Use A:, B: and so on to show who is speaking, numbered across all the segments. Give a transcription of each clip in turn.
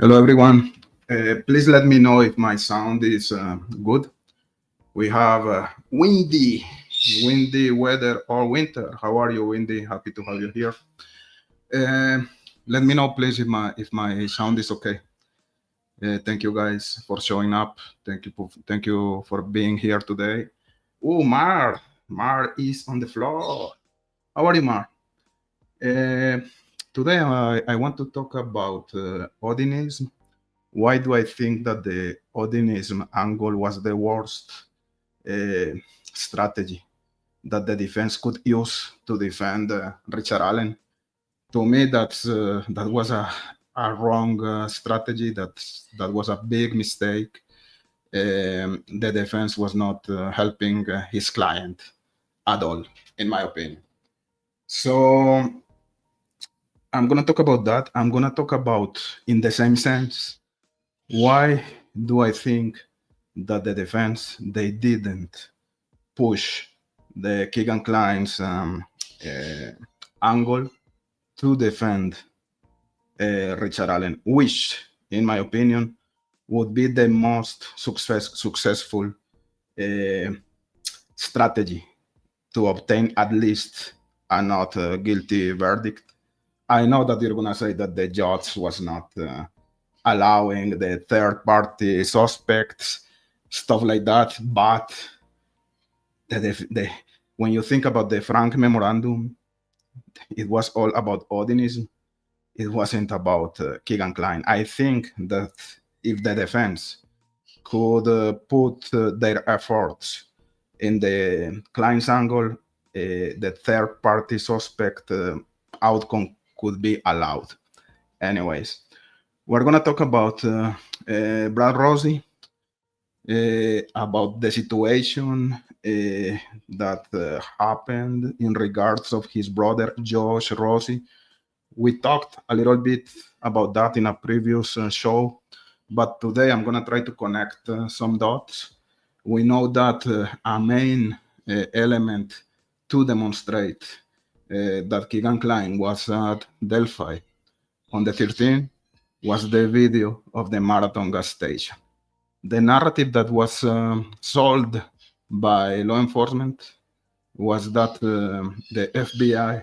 A: Hello, everyone. Please let me know if my sound is good. We have windy weather all winter. How are you, Windy? Happy to have you here. Uh, Let me know, please, if my sound is okay. Thank you guys for showing up. Thank you for being here today. Oh, Mar is on the floor. How are you, Mar? Uh, Today I want to talk about Odinism. Why do I think that the Odinism angle was the worst uh, strategy that the defense could use to defend Richard Allen? To me, that was a wrong strategy. That was a big mistake. The defense was not helping his client at all, in my opinion. So I'm gonna talk about that. I'm gonna talk about, in the same sense, why do I think that the defense they didn't push the Kegan Kline's uh, angle to defend Richard Allen, which, in my opinion, would be the most successful uh, strategy to obtain at least a not guilty verdict. I know that you're gonna say that the judge was not allowing the third party suspects, stuff like that, but the when you think about the Frank memorandum, it was all about Odinism. It wasn't about Kegan Kline. I think that if the defense could put their efforts in the Kline's angle, the third party suspect outcome could be allowed. Anyways, we're going to talk about Brad Rossi, about the situation that happened in regards of his brother Josh Rossi. We talked a little bit about that in a previous show, but today I'm gonna try to connect some dots. We know that a main element to demonstrate that Kegan Kline was at Delphi on the 13th was the video of the marathon gas station. The narrative that was sold by law enforcement was that the FBI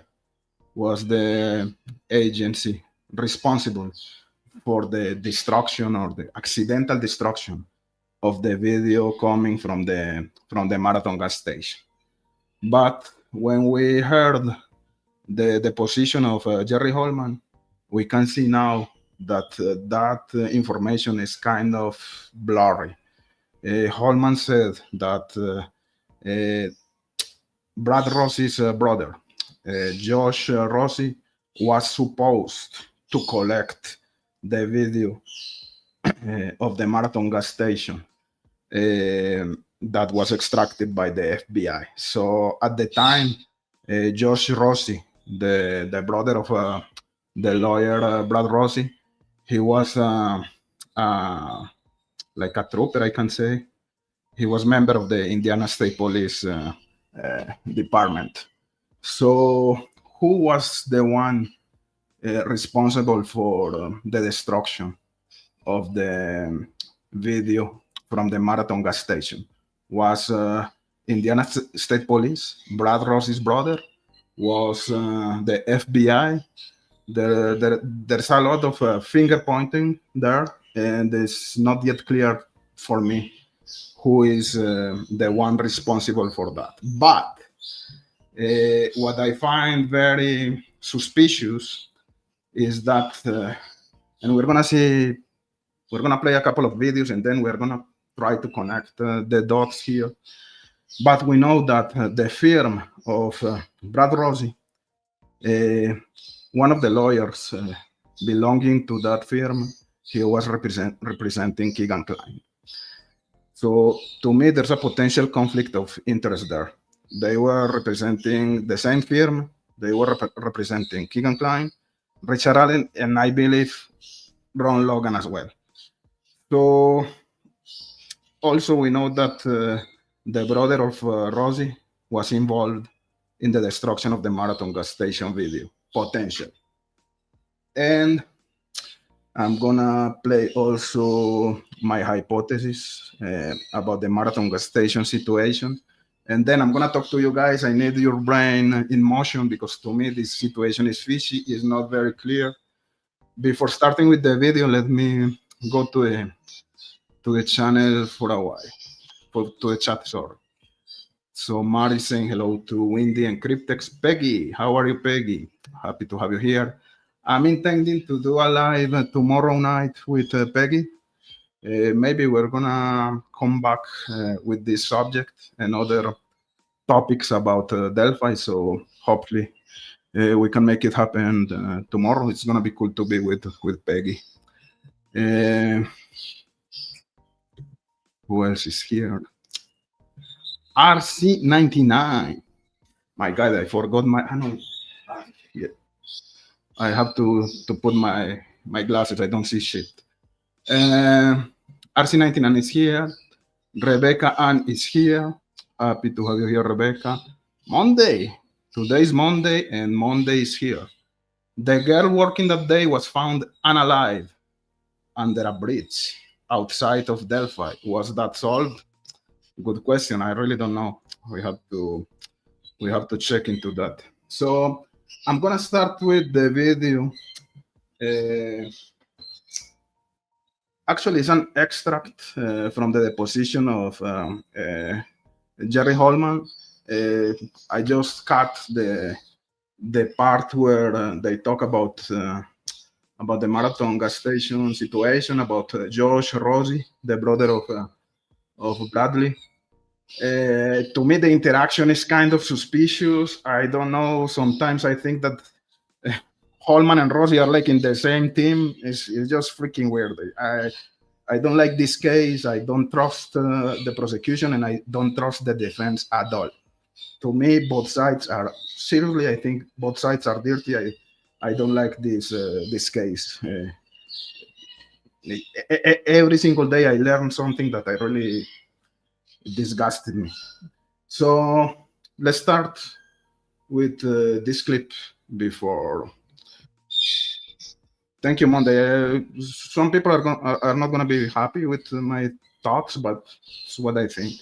A: was the agency responsible for the destruction or the accidental destruction of the video coming from the marathon gas station. But when we heard the position of Jerry Holman, we can see now that information is kind of blurry. Holman said that Brad Rossi's brother, Josh Rossi, was supposed to collect the video of the marathon gas station that was extracted by the FBI. So at the time, Josh Rossi, the brother of the lawyer Brad Rossi, he was like a trooper, I can say. He was member of the Indiana State Police department. So who was the one responsible for the destruction of the video from the marathon gas station? Was Indiana State Police, Brad Rossi's brother? Was the FBI? There's a lot of finger pointing there, and it's not yet clear for me who is the one responsible for that. But what I find very suspicious is that, and we're gonna play a couple of videos, and then we're gonna try to connect the dots here. But we know that the firm of Brad Rossi, one of the lawyers belonging to that firm, he was representing Kegan Kline. So to me, there's a potential conflict of interest there. They were representing the same firm. They were representing Kegan Kline, Richard Allen, and I believe Ron Logan as well. So also we know that the brother of Rossi was involved in the destruction of the marathon gas station video, potential. And I'm gonna play also my hypothesis about the marathon gas station situation. And then I'm gonna talk to you guys. I need your brain in motion because to me this situation is fishy, is not very clear. Before starting with the video, let me go to the channel for a while, to the chat, sorry. So Mari saying hello to Windy and Cryptex. Peggy, how are you, Peggy? Happy to have you here. I'm intending to do a live tomorrow night with Peggy. Maybe we're gonna come back with this subject and other topics about Delphi. So hopefully we can make it happen tomorrow. It's gonna be cool to be with Peggy. Who else is here? RC99. My God, I forgot my. Yeah. I have to put my glasses. I don't see shit. RC99 is here. Rebecca Ann is here. Happy to have you here, Rebecca. Monday. Today's Monday, and Monday is here. The girl working that day was found unalive under a bridge outside of Delphi. Was that solved? Good question. I really don't know. We have to check into that. So I'm gonna start with the video. Actually, it's an extract from the deposition of Jerry Holman. I just cut the part where they talk about the marathon gas station situation, about Josh Rosie, the brother of Bradley. To me, the interaction is kind of suspicious. I don't know. Sometimes I think that Holman and Rosie are like in the same team. It's just freaking weird. I don't like this case. I don't trust the prosecution, and I don't trust the defense at all. To me, both sides are seriously. I think both sides are dirty. I don't like this case. Every single day, I learn something that I really disgusted me. So let's start with this clip before. Thank you, Monday. Some people are not going to be happy with my thoughts, but it's what I think.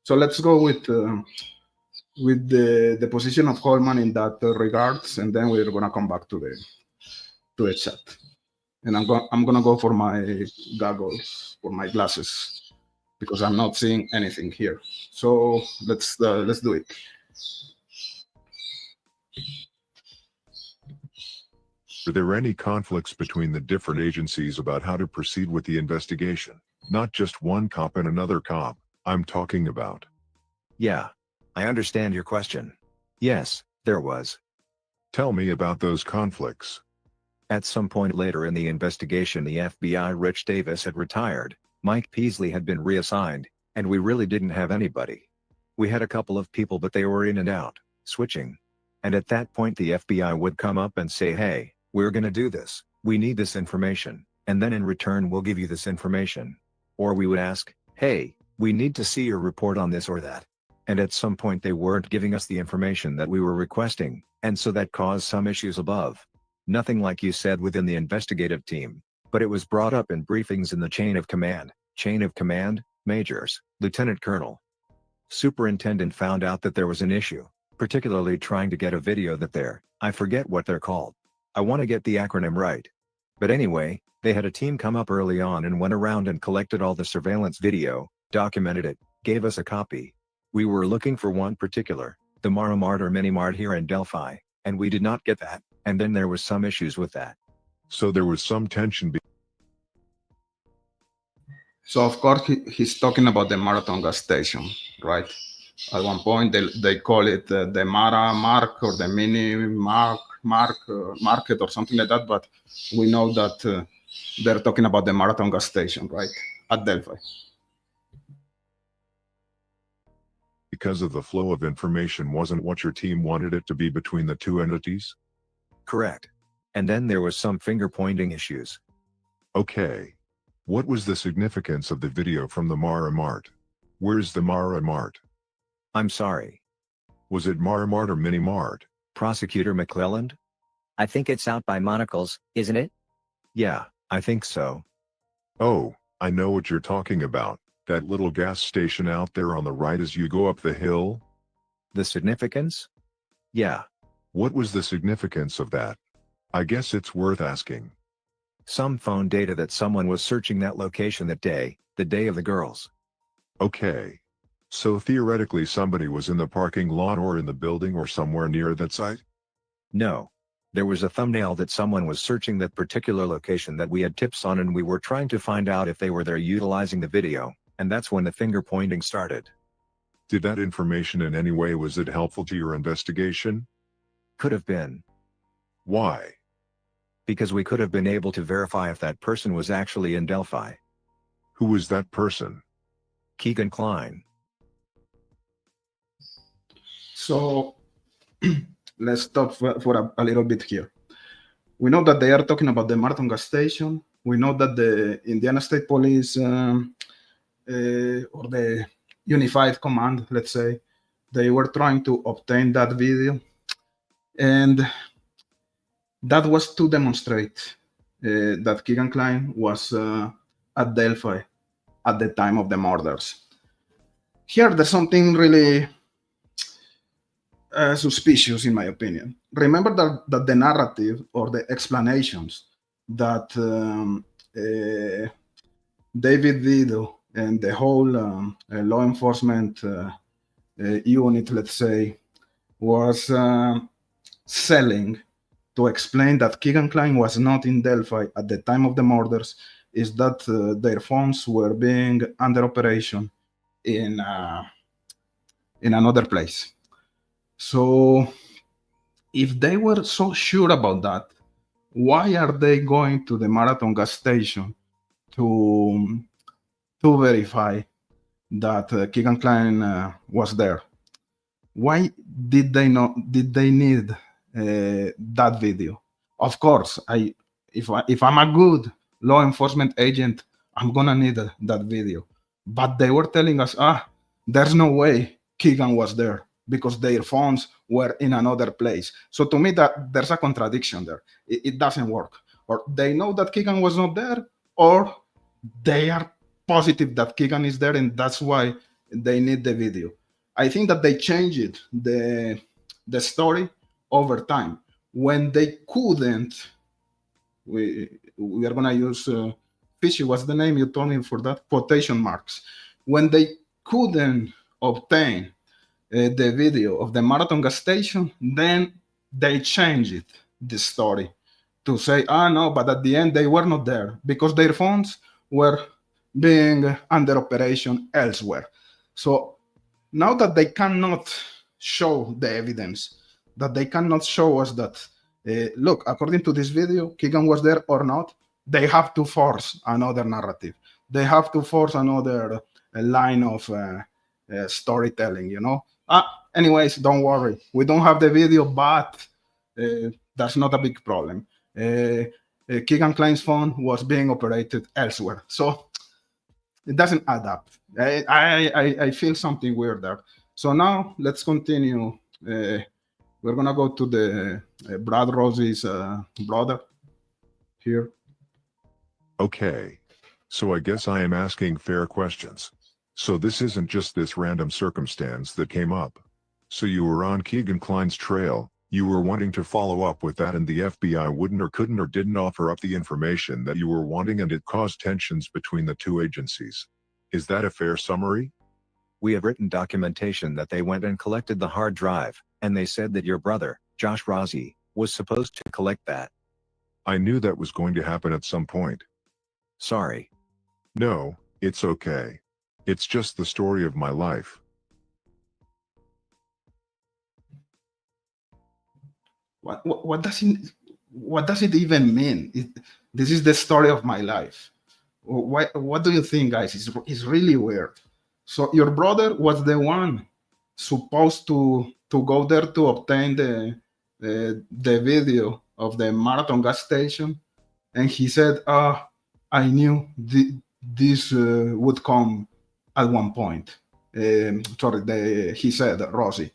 A: So let's go with the position of Holman in that regards, and then we're going to come back to the chat. And I'm gonna go for my goggles, for my glasses, because I'm not seeing anything here. So let's do it.
B: Are there any conflicts between the different agencies about how to proceed with the investigation? Not just one cop and another cop, I'm talking about.
C: Yeah, I understand your question. Yes, there was.
B: Tell me about those conflicts.
C: At some point later in the investigation, the FBI Rich Davis had retired, Mike Peasley had been reassigned, and we really didn't have anybody. We had a couple of people, but they were in and out, switching. And at that point the FBI would come up and say, hey, we're gonna do this, we need this information, and then in return we'll give you this information. Or we would ask, hey, we need to see your report on this or that. And at some point they weren't giving us the information that we were requesting, and so that caused some issues above. Nothing like you said within the investigative team, but it was brought up in briefings in the chain of command, majors, lieutenant colonel. Superintendent found out that there was an issue, particularly trying to get a video I forget what they're called. I want to get the acronym right. But anyway, they had a team come up early on and went around and collected all the surveillance video, documented it, gave us a copy. We were looking for one particular, the Mara Mart or Mini Mart here in Delphi, and we did not get that, and then there was some issues with that.
B: So there was some tension.
A: So of course he's talking about the marathon gas station, right? At one point they call it the Mara Mark or the Mini Market or something like that, but we know that they're talking about the marathon gas station, right, at Delphi.
B: Because of the flow of information wasn't what your team wanted it to be between the two entities?
C: Correct. And then there was some finger-pointing issues.
B: Okay. What was the significance of the video from the Mara Mart? Where's the Mara Mart?
C: I'm sorry.
B: Was it Mara Mart or Mini Mart?
C: Prosecutor McClelland?
D: I think it's out by Monocles, isn't it?
C: Yeah, I think so.
B: Oh, I know what you're talking about. That little gas station out there on the right as you go up the hill?
C: The significance? Yeah,
B: What was the significance of that? I guess it's worth asking.
C: some phone data that someone was searching that location that day, the day of the girls.
B: Okay. So theoretically somebody was in the parking lot or in the building or somewhere near that site?
C: No. There was a thumbnail that someone was searching that particular location that we had tips on, and we were trying to find out if they were there utilizing the video, and that's when the finger pointing started.
B: Did that information in any way was it helpful to your investigation?
C: Could have been.
B: Why?
C: Because we could have been able to verify if that person was actually in Delphi.
B: Who was that person?
C: Kegan Kline.
A: So let's stop for a little bit here. We know that they are talking about the Marathon gas station. We know that the Indiana State Police or the Unified Command, let's say, they were trying to obtain that video. And that was to demonstrate that Kegan Kline was at Delphi at the time of the murders. Here, there's something really suspicious, in my opinion. Remember that the narrative or the explanations that David Vido and the whole law enforcement unit, let's say, was selling to explain that Kegan Kline was not in Delphi at the time of the murders is that their phones were being under operation in another place. So if they were so sure about that, why are they going to the Marathon gas station to verify that Kegan Kline was there? Why did they need that video? Of course, if I'm a good law enforcement agent, I'm gonna need that video. But they were telling us, there's no way Kegan was there because their phones were in another place. So to me, that there's a contradiction there. It doesn't work. Or they know that Kegan was not there, or they are positive that Kegan is there, and that's why they need the video. I think that they changed the story over time. When they couldn't, we are gonna use fishy. What's the name you told me for that? Quotation marks. When they couldn't obtain the video of the Marathon gas station, then they changed the story to say, no, but at the end they were not there because their phones were being under operation elsewhere. So now that they cannot show the evidence, that they cannot show us that, look, according to this video, Kegan was there or not, they have to force another narrative. They have to force another line of storytelling, you know? Anyways, don't worry. We don't have the video, but that's not a big problem. Kegan Kline's phone was being operated elsewhere. So it doesn't add up. I feel something weird there. So now let's continue. We're gonna go to the Brad Rosie's brother here.
B: Okay. So I guess I am asking fair questions. So this isn't just this random circumstance that came up. So you were on Kegan Kline's trail, you were wanting to follow up with that, and the FBI wouldn't or couldn't or didn't offer up the information that you were wanting, and it caused tensions between the two agencies. Is that a fair summary?
C: We have written documentation that they went and collected the hard drive, and they said that your brother, Josh Rossi, was supposed to collect that.
B: I knew that was going to happen at some point.
C: Sorry.
B: No, it's okay. It's just the story of my life.
A: What does it even mean? This is the story of my life. What do you think, guys? It's really weird. So your brother was the one supposed to go there to obtain the video of the Marathon gas station, and he said, I knew this would come at one point. He said, Rosie,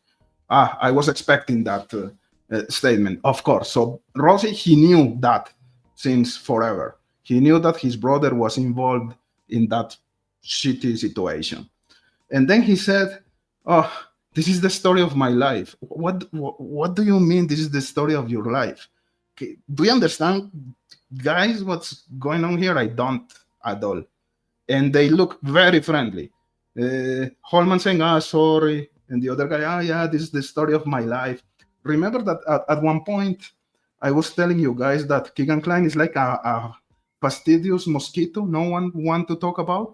A: I was expecting that statement, of course. So Rosie, he knew that. since forever. He knew that his brother was involved in that shitty situation. And then he said, "Oh, this is the story of my life." What do you mean this is the story of your life? Okay, do you understand, guys, what's going on here? I don't at all. And they look very friendly. Holman saying, "Ah, sorry," and the other guy, "Ah, yeah, this is the story of my life." Remember that at one point I was telling you guys that Kegan Kline is like a fastidious mosquito no one want to talk about.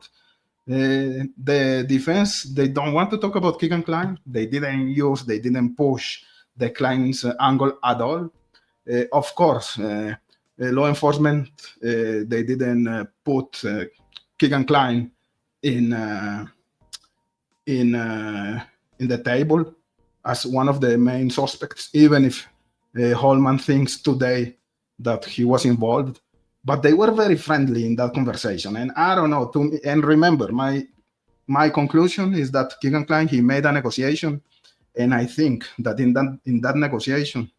A: The defense, they don't want to talk about Kegan Kline. They didn't push the Kline's angle at all. Of course, law enforcement, they didn't put Kegan Kline in in the table as one of the main suspects, even if Holman thinks today that he was involved. But they were very friendly in that conversation, and I don't know. And remember, my conclusion is that Kegan Kline, he made a negotiation, and I think that in that negotiation,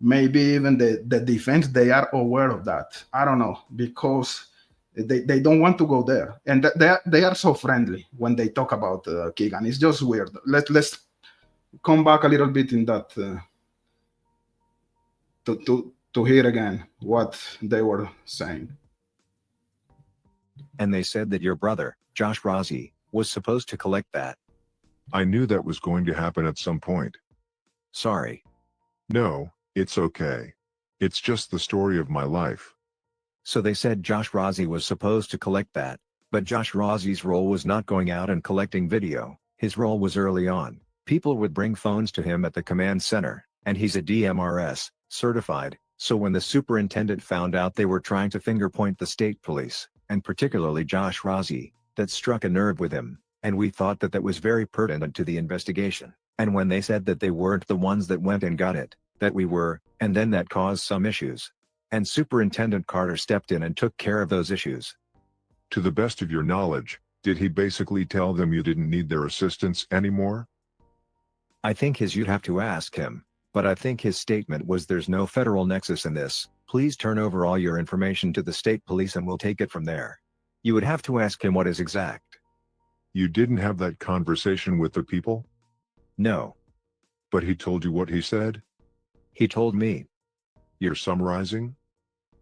A: maybe even the defense, they are aware of that. I don't know, because they don't want to go there, and they are so friendly when they talk about Kegan. It's just weird. Let's come back a little bit in that to hear again what they were saying.
C: And they said that your brother, Josh Rossi, was supposed to collect that.
B: I knew that was going to happen at some point.
C: Sorry.
B: No, it's okay. It's just the story of my life.
C: So they said Josh Rossi was supposed to collect that, but Josh Rossi's role was not going out and collecting video. His role was early on. People would bring phones to him at the command center, and he's a DMRS, certified, so when the superintendent found out they were trying to finger point the state police, and particularly Josh Rossi, that struck a nerve with him, and we thought that was very pertinent to the investigation. And when they said that they weren't the ones that went and got it, that we were, and then that caused some issues. And Superintendent Carter stepped in and took care of those issues.
B: To the best of your knowledge, did he basically tell them you didn't need their assistance anymore?
C: I think you'd have to ask him, but I think his statement was there's no federal nexus in this, please turn over all your information to the state police and we'll take it from there. You would have to ask him what is exact.
B: You didn't have that conversation with the people?
C: No.
B: But he told you what he said?
C: He told me.
B: You're summarizing?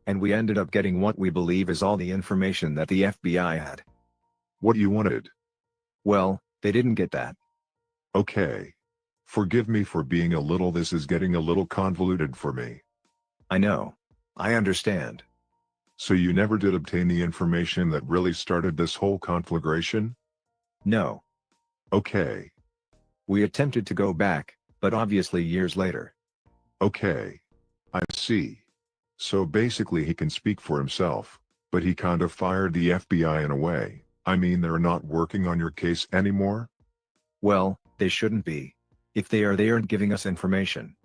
C: And we ended up getting what we believe is all the information that the FBI had.
B: What you wanted?
C: Well, they didn't get that.
B: Okay. Forgive me for being this is getting a little convoluted for me.
C: I know. I understand.
B: So you never did obtain the information that really started this whole conflagration?
C: No.
B: Okay.
C: We attempted to go back, but obviously years later.
B: Okay. I see. So basically he can speak for himself, but he kind of fired the FBI in a way. I mean, they're not working on your case anymore?
C: Well, they shouldn't be. If they aren't giving us information.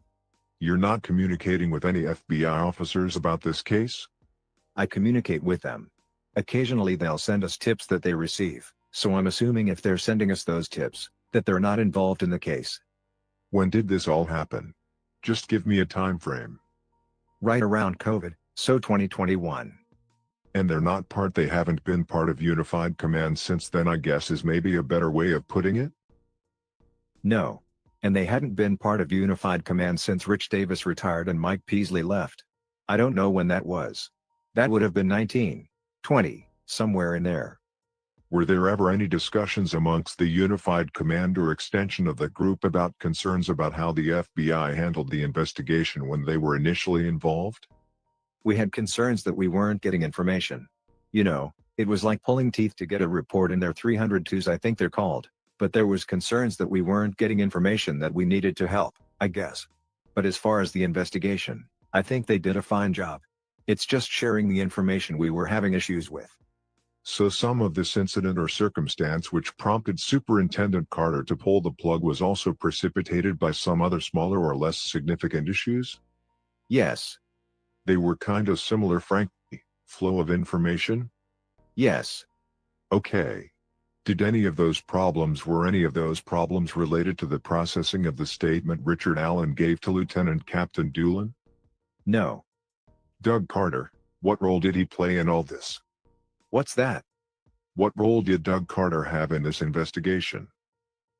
B: You're not communicating with any FBI officers about this case?
C: I communicate with them. Occasionally they'll send us tips that they receive, so I'm assuming if they're sending us those tips, that they're not involved in the case.
B: When did this all happen? Just give me a time frame.
C: Right around COVID, so 2021.
B: And they haven't been part of Unified Command since then, I guess, is maybe a better way of putting it?
C: No. And they hadn't been part of Unified Command since Rich Davis retired and Mike Peasley left. I don't know when that was. That would have been 1920, somewhere in there.
B: Were there ever any discussions amongst the Unified Command or extension of the group about concerns about how the FBI handled the investigation when they were initially involved?
C: We had concerns that we weren't getting information. You know, it was like pulling teeth to get a report in their 302s, I think they're called. But there was concerns that we weren't getting information that we needed to help, I guess. But as far as the investigation, I think they did a fine job. It's just sharing the information we were having issues with.
B: So some of this incident or circumstance which prompted Superintendent Carter to pull the plug was also precipitated by some other smaller or less significant issues?
C: Yes.
B: They were kind of similar, frankly. Flow of information?
C: Yes.
B: Okay. Were any of those problems related to the processing of the statement Richard Allen gave to Lieutenant Captain Doolin?
C: No.
B: Doug Carter, what role did he play in all this?
C: What's that?
B: What role did Doug Carter have in this investigation?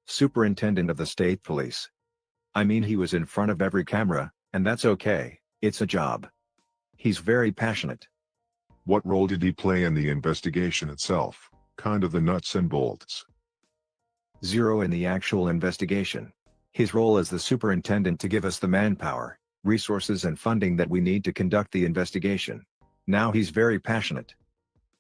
C: Superintendent of the state police. I mean, he was in front of every camera, and that's okay, it's a job. He's very passionate.
B: What role did he play in the investigation itself, kind of the nuts and bolts?
C: Zero in the actual investigation. His role as the superintendent to give us the manpower, resources and funding that we need to conduct the investigation. Now he's very passionate.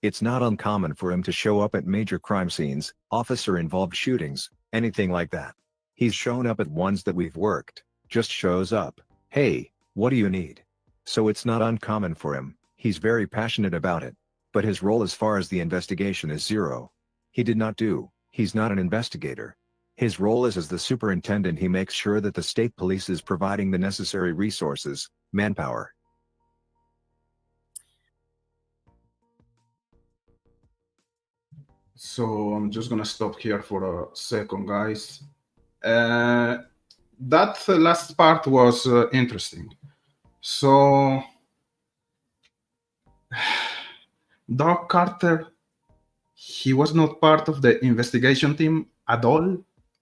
C: It's not uncommon for him to show up at major crime scenes, officer-involved shootings, anything like that. He's shown up at ones that we've worked, just shows up, hey, what do you need? So it's not uncommon for him, he's very passionate about it. But his role as far as the investigation is zero. He's not an investigator. His role is as the superintendent. He makes sure that the state police is providing the necessary resources, manpower.
A: So I'm just gonna stop here for a second, guys. That last part was interesting. So Doc Carter, he was not part of the investigation team at all.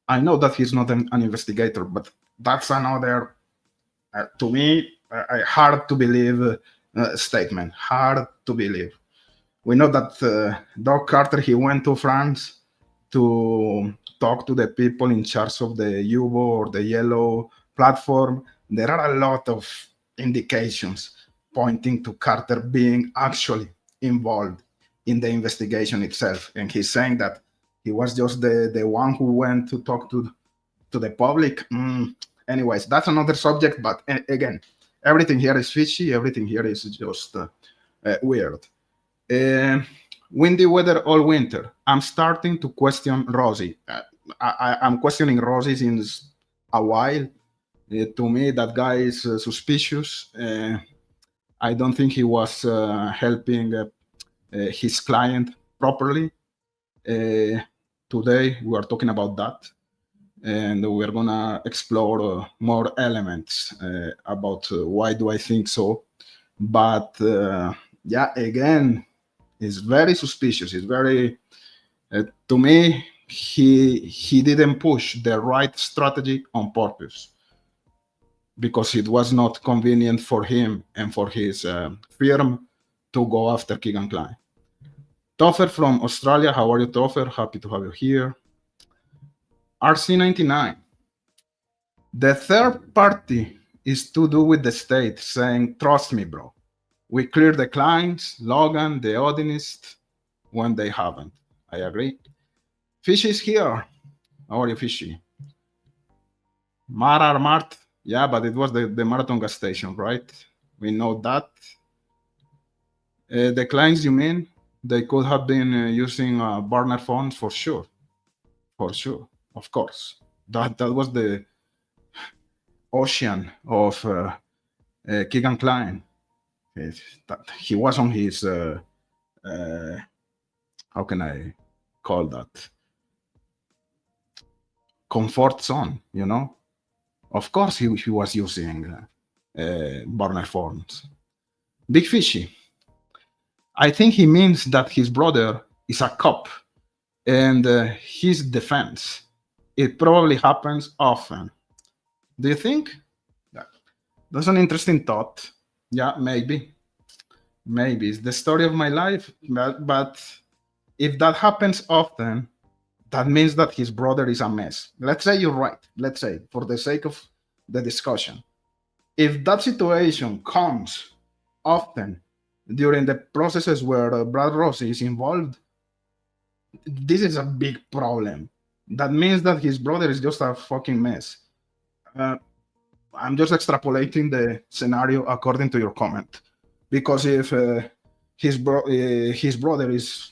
A: I know that he's not an investigator, but that's another, to me, hard to believe statement. Hard to believe. We know that Doc Carter, he went to France to talk to the people in charge of the UBO or the yellow platform. There are a lot of indications pointing to Carter being actually involved in the investigation itself. And he's saying that he was just the one who went to talk to the public. Anyways, that's another subject. But again, everything here is fishy. Everything here is just weird. Windy weather all winter. I'm starting to question Rosie. I'm questioning Rosie since a while. To me, that guy is suspicious. I don't think he was helping his client properly. Today, we are talking about that. And we're going to explore more elements about why do I think so. But yeah, again, it's very suspicious. It's very, to me, he didn't push the right strategy on purpose because it was not convenient for him and for his firm to go after Kegan Kline. Topher from Australia, how are you, Topher? Happy to have you here. RC99. The third party is to do with the state saying, trust me, bro. We clear the clients, Logan, the Odinist, when they haven't. I agree. Fishy is here. How are you, Fishy? Mart. Yeah, but it was the Marathon gas station, right? We know that. The clients, you mean? They could have been using burner phones for sure. For sure, of course. That was the ocean of Kegan Kline. He was on his, how can I call that? Comfort zone, you know? Of course, he was using burner phones. Big Fishy. I think he means that his brother is a cop and his defense. It probably happens often. Do you think? That's an interesting thought. Yeah, maybe. Maybe it's the story of my life. But if that happens often, that means that his brother is a mess. Let's say you're right. Let's say, for the sake of the discussion. If that situation comes often during the processes where Brad Rossi is involved, this is a big problem. That means that his brother is just a fucking mess. I'm just extrapolating the scenario according to your comment. Because if his brother is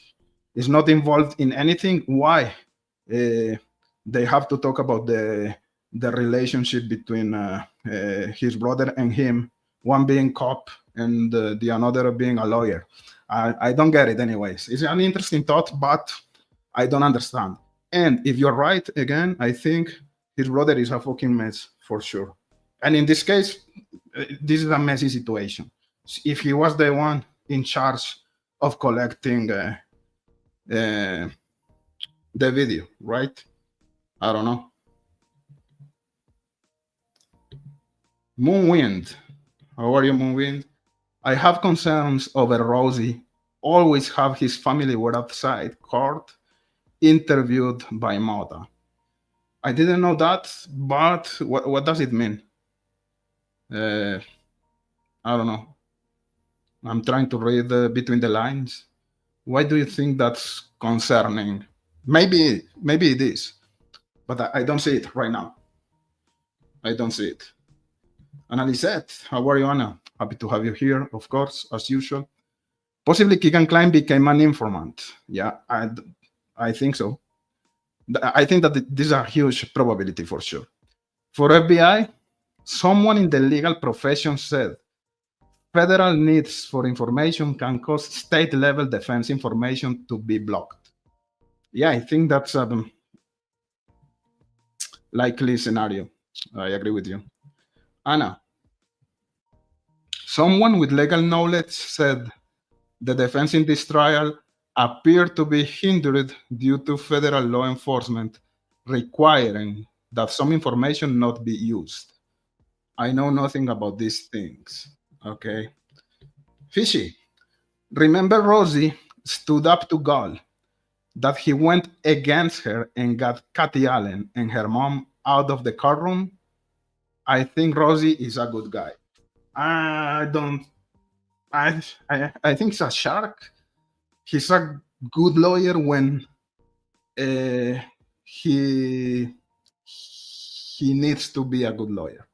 A: not involved in anything, why? They have to talk about the relationship between his brother and him, one being cop and the another being a lawyer. I don't get it anyways. It's an interesting thought, but I don't understand. And if you're right, again, I think his brother is a fucking mess for sure. And in this case, this is a messy situation. if he was the one in charge of collecting the video, right? I don't know. Moonwind. How are you, Moonwind? I have concerns over Rosie. Always have his family were outside court, interviewed by Mota. I didn't know that, but what does it mean? I don't know. I'm trying to read between the lines. Why do you think that's concerning? Maybe it is, but I don't see it right now. I don't see it. Anna Lisette, how are you, Anna? Happy to have you here, of course, as usual. Possibly Kegan Kline became an informant. Yeah, I think so. I think that this is a huge probability for sure. For FBI, someone in the legal profession said federal needs for information can cause state-level defense information to be blocked. Yeah, I think that's a likely scenario. I agree with you. Anna, someone with legal knowledge said the defense in this trial appeared to be hindered due to federal law enforcement requiring that some information not be used. I know nothing about these things. Okay. Fishy, remember Rosie stood up to God that he went against her and got Kathy Allen and her mom out of the courtroom? I think Rosie is a good guy. I don't. I think he's a shark. He's a good lawyer when he needs to be a good lawyer.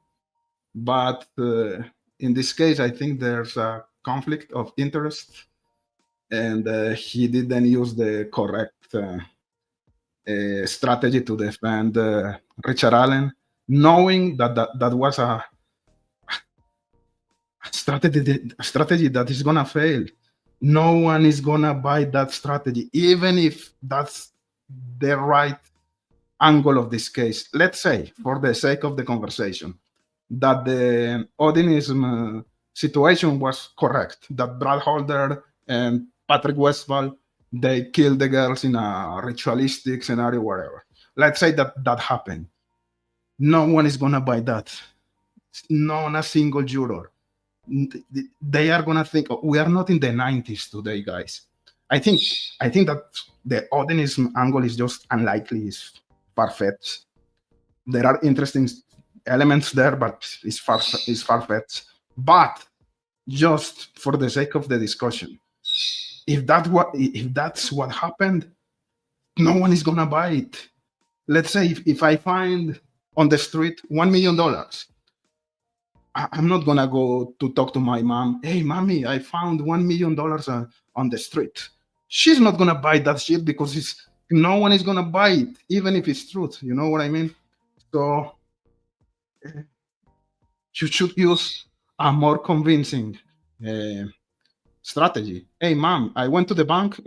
A: But in this case, I think there's a conflict of interest, and he didn't use the correct strategy to defend Richard Allen, knowing that was a strategy that is gonna fail. No one is gonna buy that strategy, even if that's the right angle of this case. Let's say, for the sake of the conversation, that the Odinism situation was correct, that Brad Holder and Patrick Westphal, they killed the girls in a ritualistic scenario, whatever. Let's say that happened. No one is gonna buy that. Not a single juror. They are gonna think, oh, we are not in the 90s today, guys. I think that the Odinism angle is just unlikely, is far-fetched. There are interesting elements there, but it's far-fetched. But just for the sake of the discussion, if that's what happened, no one is gonna buy it. Let's say if I find on the street $1 million, I'm not gonna go to talk to my mom. Hey, mommy, I found $1 million on the street. She's not gonna buy that shit because no one is gonna buy it, even if it's truth. You know what I mean? So you should use a more convincing strategy. Hey, mom, I went to the bank.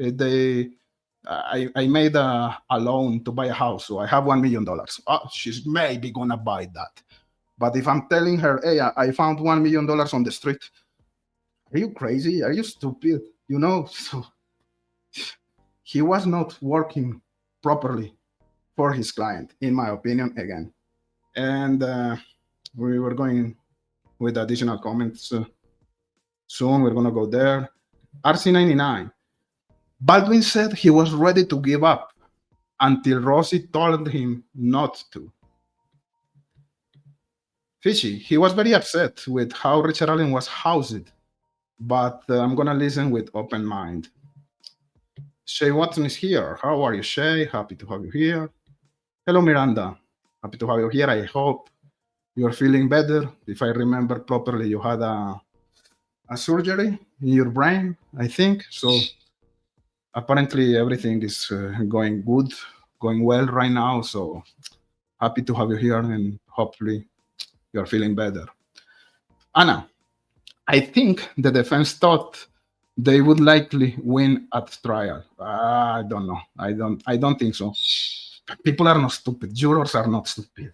A: I made a loan to buy a house, so I have $1 million. Oh, she's maybe gonna buy that. But if I'm telling her, hey, I found $1 million on the street, are you crazy? Are you stupid? You know, so he was not working properly for his client, in my opinion, again. And we were going with additional comments soon. We're going to go there. RC99. Baldwin said he was ready to give up until Rosie told him not to. Fishy, he was very upset with how Richard Allen was housed, but I'm going to listen with open mind. Shay Watson is here. How are you, Shay? Happy to have you here. Hello, Miranda. Happy to have you here. I hope you're feeling better. If I remember properly, you had a surgery in your brain, I think. So apparently everything is going good, going well right now. So happy to have you here, and hopefully you're feeling better. Anna, I think the defense thought they would likely win at trial. I don't know. I don't think so. People are not stupid. Jurors are not stupid.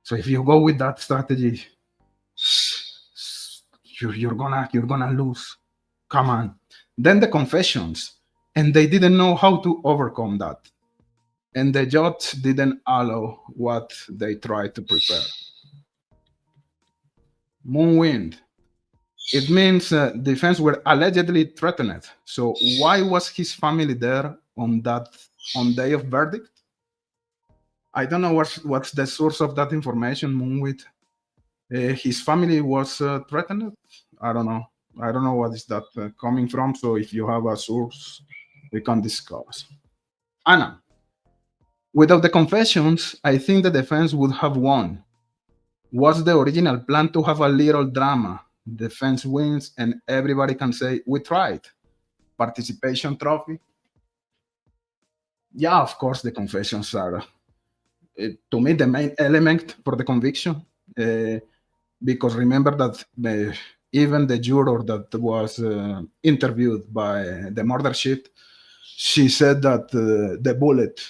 A: So if you go with that strategy, you're gonna lose. Come on. Then the confessions, and they didn't know how to overcome that. And the judge didn't allow what they tried to prepare. Moonwind. It means defense were allegedly threatened. So why was his family there on day of verdict? I don't know what's the source of that information, Moonwind. His family was threatened. I don't know. I don't know what is that coming from. So if you have a source, we can discuss. Anna, without the confessions, I think the defense would have won. Was the original plan to have a little drama? Defense wins, and everybody can say, we tried. Participation trophy. Yeah, of course, the confessions are, to me, the main element for the conviction. Because remember that even the juror that was interviewed by the murder sheet, she said that the bullet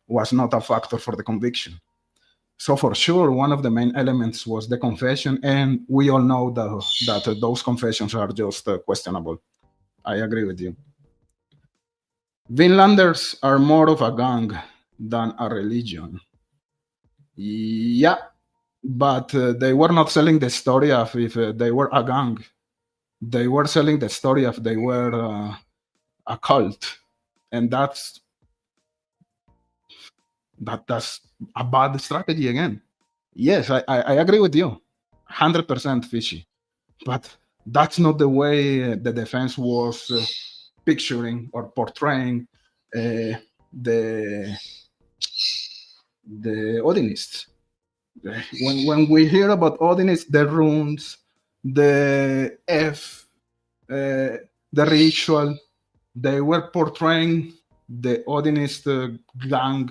A: was not a factor for the conviction. So for sure, one of the main elements was the confession, and we all know that those confessions are just questionable. I agree with you. Vinlanders are more of a gang than a religion. Yeah, but they were not selling the story of if they were a gang. They were selling the story of they were a cult, and that's a bad strategy again. Yes, I agree with you, 100% fishy, but that's not the way the defense was picturing or portraying the Odinists. When we hear about Odinist, the runes, the ritual, they were portraying the Odinist gang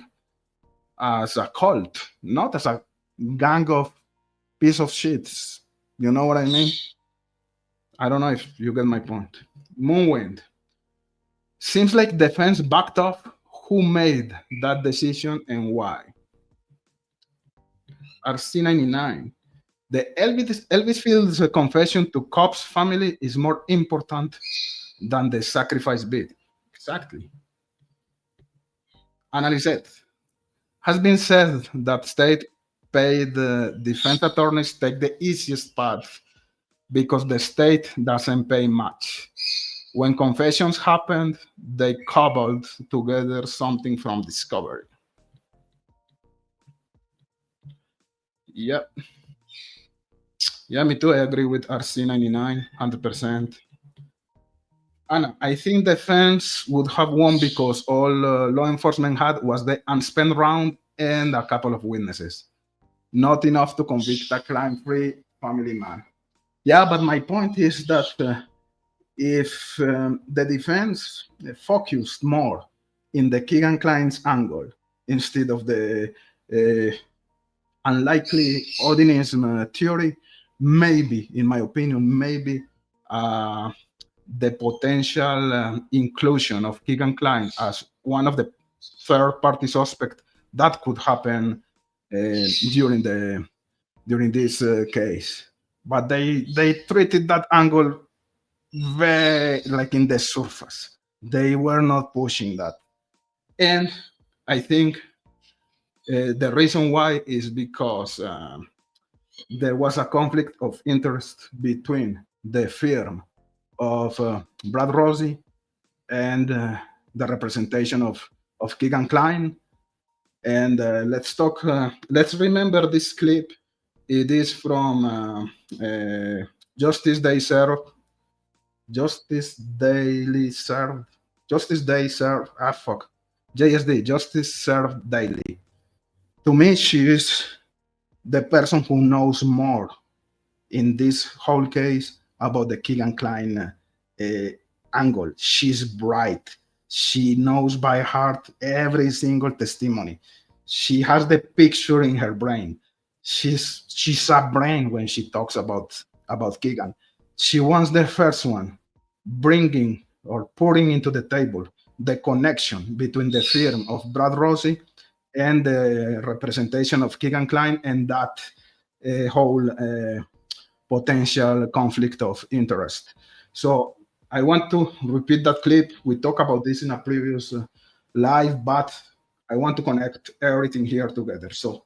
A: as a cult, not as a gang of piece of shits. You know what I mean? I don't know if you get my point. Moonwind. Seems like defense backed off. Who made that decision and why? RC99. The Elvis Fields confession to Cobb's family is more important than the sacrifice bid. Exactly. Analyzed. Has been said that state paid defense attorneys take the easiest path because the state doesn't pay much. When confessions happened, they cobbled together something from discovery. Yep. Yeah, me too. I agree with RC99, 100%. And I think defense would have won because all law enforcement had was the unspent round and a couple of witnesses. Not enough to convict a crime-free family man. Yeah, but my point is that if the defense focused more in the Kegan Kline's angle instead of the unlikely Odinism theory, maybe, in my opinion, maybe the potential inclusion of Kegan Kline as one of the third-party suspects that could happen during this case. But they treated that angle very like in the surface. They were not pushing that, and I think the reason why is because there was a conflict of interest between the firm of Brad Rossi and the representation of Kegan Kline. And let's remember this clip. It is from Justice Day Served. Justice Daily Served. Justice Day Served. JSD. Justice Served Daily. To me, she is the person who knows more in this whole case about the Kegan Kline angle. She's bright. She knows by heart every single testimony. She has the picture in her brain. She's a brain when she talks about Kegan. She wants the first one, bringing or putting into the table the connection between the firm of Brad Rossi and the representation of Kegan Kline and that whole potential conflict of interest. So I want to repeat that clip. We talked about this in a previous live, but I want to connect everything here together. So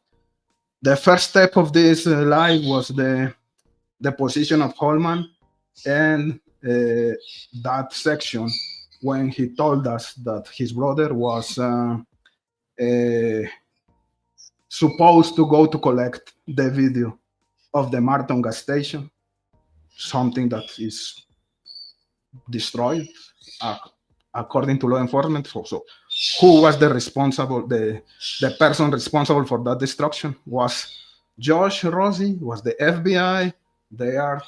A: the first step of this live was the position of Holman and that section when he told us that his brother was supposed to go to collect the video of the Marathon gas station, something that is destroyed according to law enforcement. So who was the responsible, the person responsible for that destruction? Was Josh Rossi? Was the FBI? They are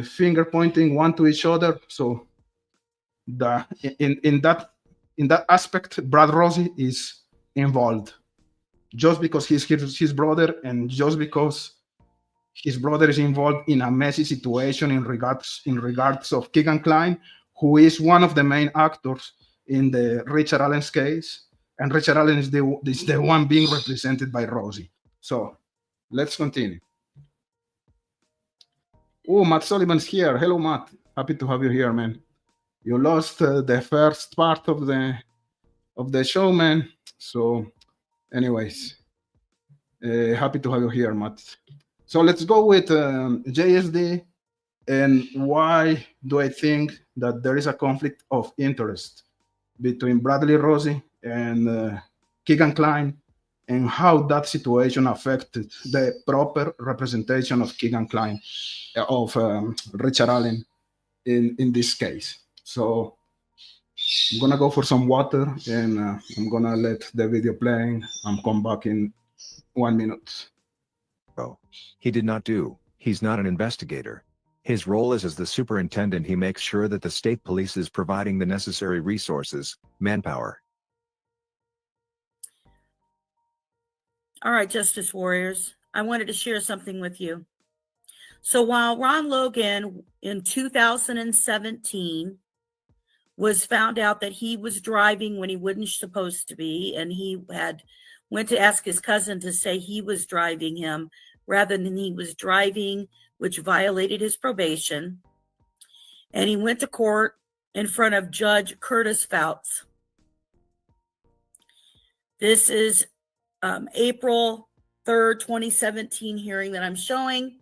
A: finger pointing one to each other. So in that aspect, Brad Rossi is involved, just because he's his brother, and just because his brother is involved in a messy situation in regards of Kegan Kline, who is one of the main actors in the Richard Allen's case, and Richard Allen is the one being represented by Rossi. So let's continue. Oh, Matt Sullivan's here. Hello, Matt. Happy to have you here, man. You lost the first part of the show, man. So, anyways, happy to have you here, Matt. So let's go with JSD. And why do I think that there is a conflict of interest between Bradley Rossi and Kegan Kline, and how that situation affected the proper representation of Kegan Kline, of Richard Allen in this case. So I'm gonna go for some water, and I'm gonna let the video playing. I'm come back in 1 minute.
C: Oh, he did not do. He's not an investigator. His role is as the superintendent. He makes sure that the state police is providing the necessary resources, manpower.
D: All right, Justice Warriors, I wanted to share something with you. So while Ron Logan in 2017 was found out that he was driving when he wasn't supposed to be, and he went to ask his cousin to say he was driving him rather than he was driving, which violated his probation. And he went to court in front of Judge Curtis Fouts. This is April 3rd, 2017 hearing that I'm showing.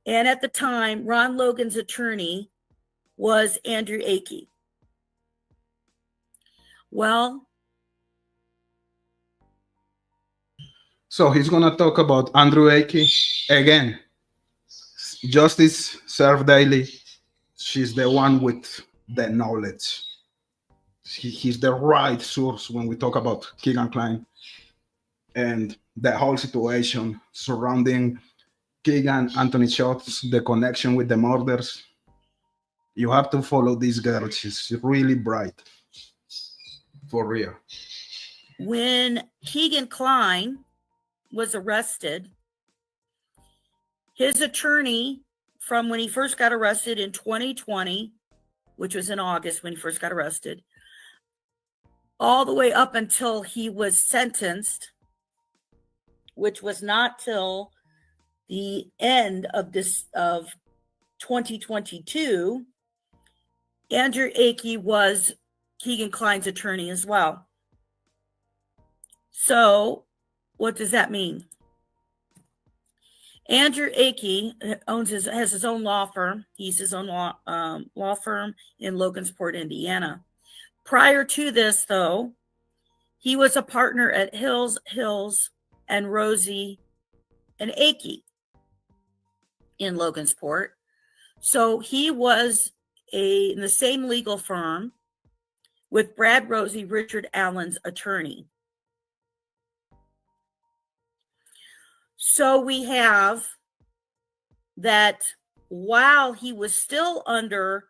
D: And at the time, Ron Logan's attorney was Andrew Akey. Well,
A: so he's gonna talk about Andrew Akey again. Justice served daily. She's the one with the knowledge. He's the right source when we talk about Kegan Kline and the whole situation surrounding Kegan, Anthony Shots, the connection with the murders. You have to follow this girl. She's really bright. For real.
D: When Kegan Kline was arrested, his attorney, from when he first got arrested in 2020, which was in August when he first got arrested, all the way up until he was sentenced, which was not till the end of 2022, Andrew Akey was Kegan Kline's attorney as well. So what does that mean? Andrew Akey has his own law firm. He's his own law firm in Logansport, Indiana. Prior to this, though, he was a partner at Hills and Rosie and Akey in Logansport. So he was in the same legal firm with Brad Rosie, Richard Allen's attorney. So we have that while he was still under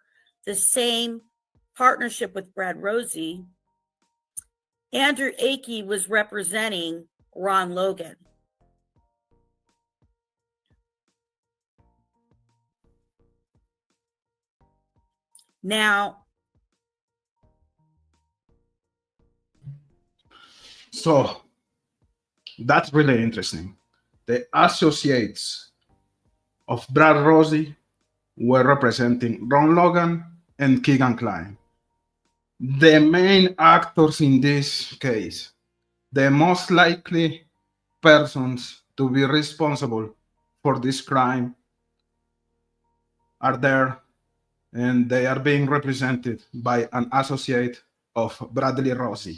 D: the same partnership with Brad Rosie, Andrew Akey was representing Ron Logan. Now,
A: so that's really interesting. The associates of Brad Rossi were representing Ron Logan and Kegan Kline. The main actors in this case, the most likely persons to be responsible for this crime, are there, and they are being represented by an associate of Bradley Rossi.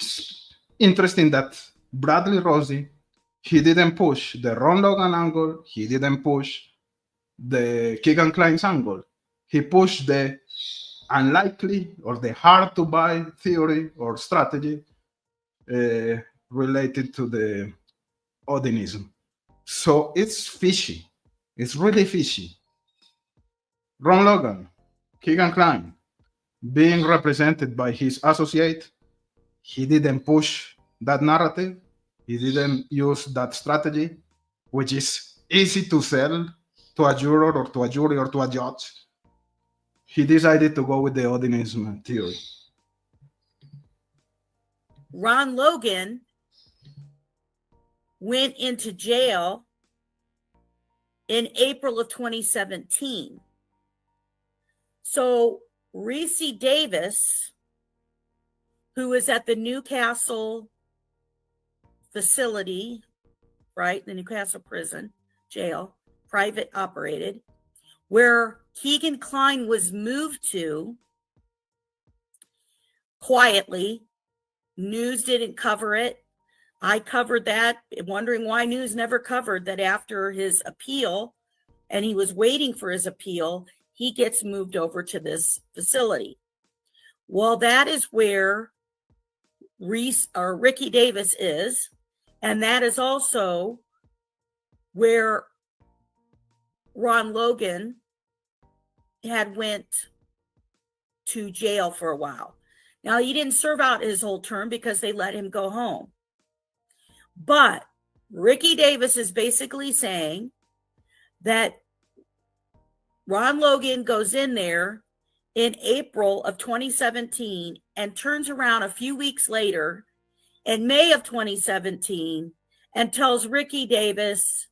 A: It's interesting that Bradley Rossi, he didn't push the Ron Logan angle, he didn't push the Kegan Kline's angle. He pushed the unlikely or the hard to buy theory or strategy related to the Odinism. So it's fishy. It's really fishy. Ron Logan, Kegan Kline, being represented by his associate, he didn't push that narrative. He didn't use that strategy, which is easy to sell to a juror or to a jury or to a judge. He decided to go with the Odinism theory.
D: Ron Logan went into jail in April of 2017. So Reese Davis, who was at the Newcastle facility, right, the Newcastle prison, jail, private operated, where Kegan Kline was moved to quietly. News didn't cover it. I covered that, wondering why news never covered that after his appeal, and he was waiting for his appeal, he gets moved over to this facility. Well, that is where Ricky Davis is, and that is also where Ron Logan had went to jail for a while. Now, he didn't serve out his whole term because they let him go home. But Ricky Davis is basically saying that Ron Logan goes in there in April of 2017 and turns around a few weeks later in May of 2017 and tells Ricky Davis,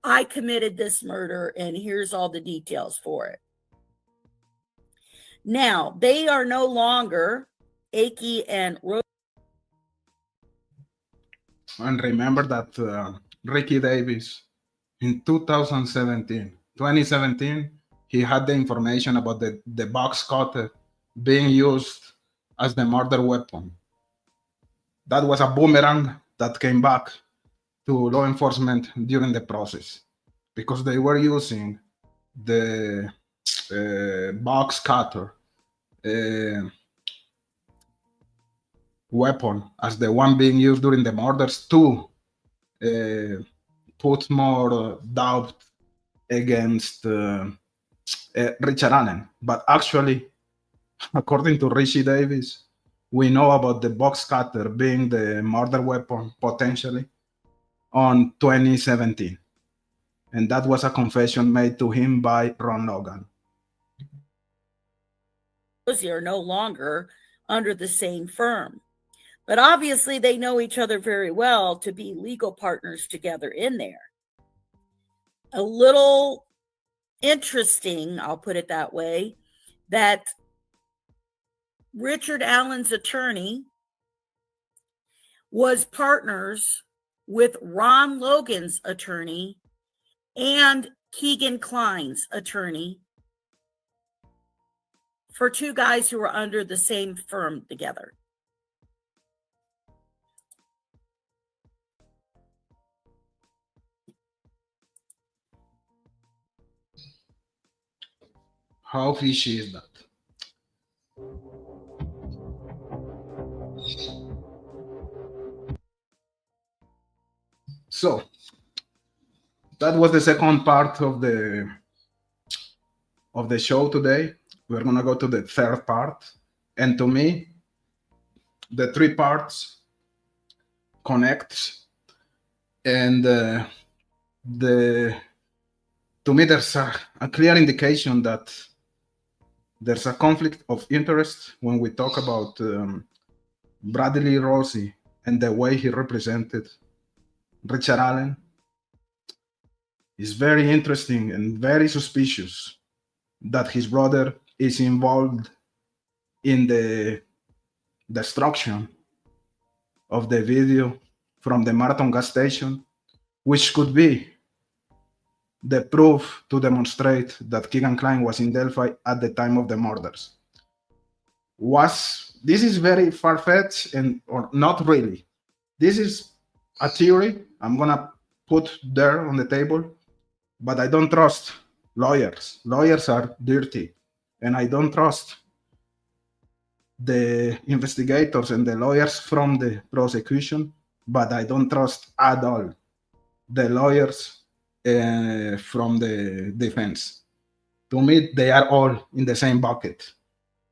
D: I committed this murder and here's all the details for it. Now, they are no longer Aki and Rose.
A: And remember that Ricky Davis in 2017, he had the information about the box cutter being used as the murder weapon. That was a boomerang that came back to law enforcement during the process because they were using the box cutter weapon as the one being used during the murders to put more doubt against Richard Allen. But actually, according to Rishi Davis, we know about the box cutter being the murder weapon potentially on 2017. And that was a confession made to him by Ron Logan.
D: Are no longer under the same firm. But obviously they know each other very well to be legal partners together in there. A little interesting, I'll put it that way, that Richard Allen's attorney was partners with Ron Logan's attorney and Kegan Kline's attorney for two guys who were under the same firm together.
A: How fishy is that? So that was the second part of the show today. We're gonna go to the third part, and to me, the three parts connect, and to me there's a clear indication that there's a conflict of interest when we talk about Bradley Rossi and the way he represented Richard Allen It's very interesting and very suspicious that his brother is involved in the destruction of the video from the Marathon gas station, which could be the proof to demonstrate that Kegan Kline was in Delphi at the time of the murders. This is very far-fetched and or not really. This is a theory I'm gonna put there on the table, but I don't trust lawyers. Lawyers are dirty, and I don't trust the investigators and the lawyers from the prosecution, but I don't trust at all the lawyers from the defense. To me, they are all in the same bucket,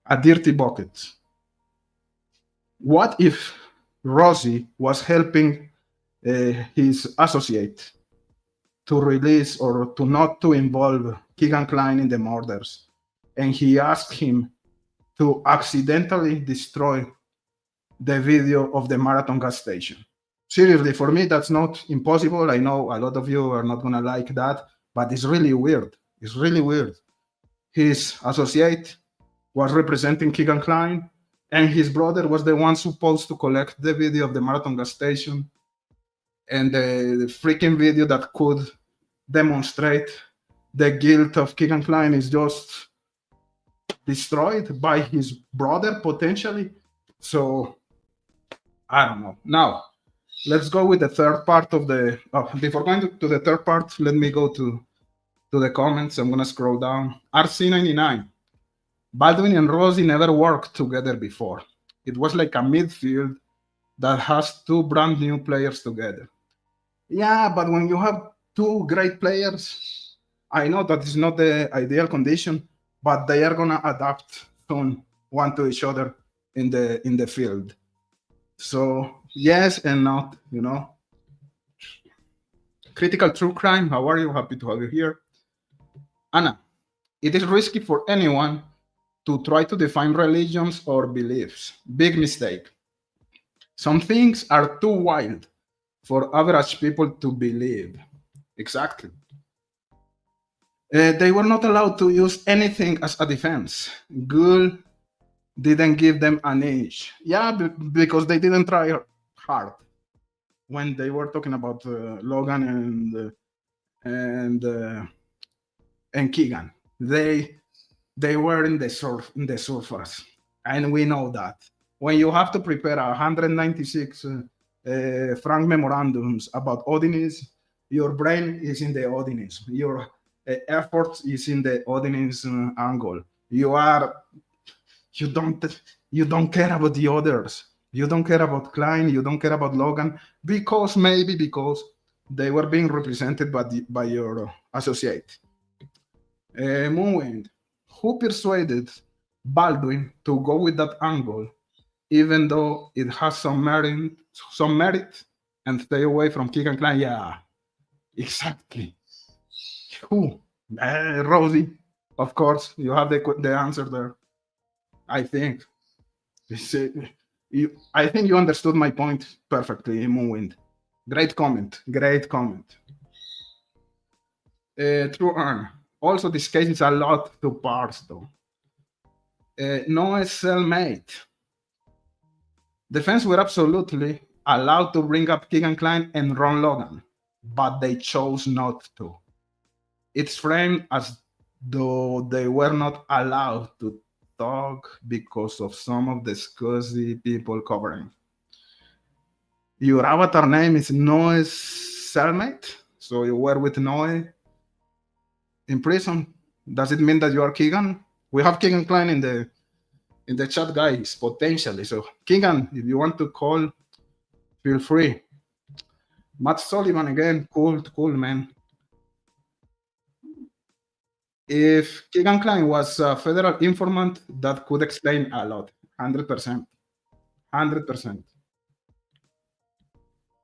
A: a dirty bucket. What if Rosie was helping his associate to release or to not to involve Kegan Kline in the murders, and he asked him to accidentally destroy the video of the Marathon gas station? Seriously, for me, that's not impossible. I know a lot of you are not gonna like that, but it's really weird. It's really weird. His associate was representing Kegan Kline, and his brother was the one supposed to collect the video of the Marathon gas station, and the freaking video that could demonstrate the guilt of Kegan Kline is just destroyed by his brother potentially. So I don't know. Now let's go with the third part of the. Before going to the third part, let me go to the comments. I'm gonna scroll down. RC99. Baldwin and Rosie never worked together before. It was like a midfield that has two brand new players together. Yeah, but when you have two great players, I know that is not the ideal condition, but they are gonna adapt soon one to each other in the field. So yes and not, you know. Critical True Crime, how are you? Happy to have you here. Anna, it is risky for anyone to try to define religions or beliefs. Big mistake. Some things are too wild for average people to believe. Exactly. They were not allowed to use anything as a defense. Ghoul didn't give them an inch. Yeah, because they didn't try hard when they were talking about Logan and Kegan. They were in the surface, and we know that. When you have to prepare 196 frank memorandums about Odinist, your brain is in the Odinist. Your effort is in the Odinist angle. You don't care about the others. You don't care about Kline. You don't care about Logan because they were being represented by your associate. Moonwind, who persuaded Baldwin to go with that angle, even though it has some merit, and stay away from Kegan Kline? Yeah, exactly. Who? Rosie, of course. You have the answer there. I think. I think you understood my point perfectly, Moonwind. Great comment. Great comment. True Earn. Also, this case is a lot to parse, though. No cellmate. Defense were absolutely allowed to bring up Kegan Kline and Ron Logan, but they chose not to. It's framed as though they were not allowed to talk because of some of the scuzzy people covering. Your avatar name is Noe's cellmate, so you were with Noe in prison. Does it mean that you are Kegan? We have Kegan Kline in the chat, guys, potentially. So Kegan, if you want to call, feel free. Matt Sullivan again, cool, man. If Kegan Kline was a federal informant, that could explain a lot. 100%. 100%.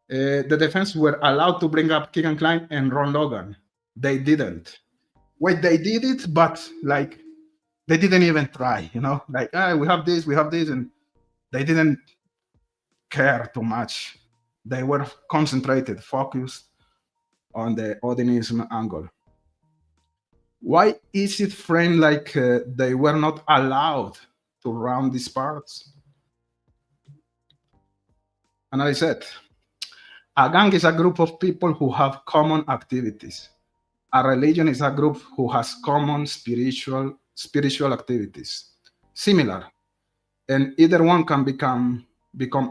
A: The defense were allowed to bring up Kegan Kline and Ron Logan. They didn't. Wait, they did it, but like they didn't even try, you know? Like, we have this, and they didn't care too much. They were concentrated, focused. on the Odinism angle. Why is it framed like they were not allowed to round these parts? And I said, a gang is a group of people who have common activities. A religion is a group who has common spiritual activities, similar, and either one can become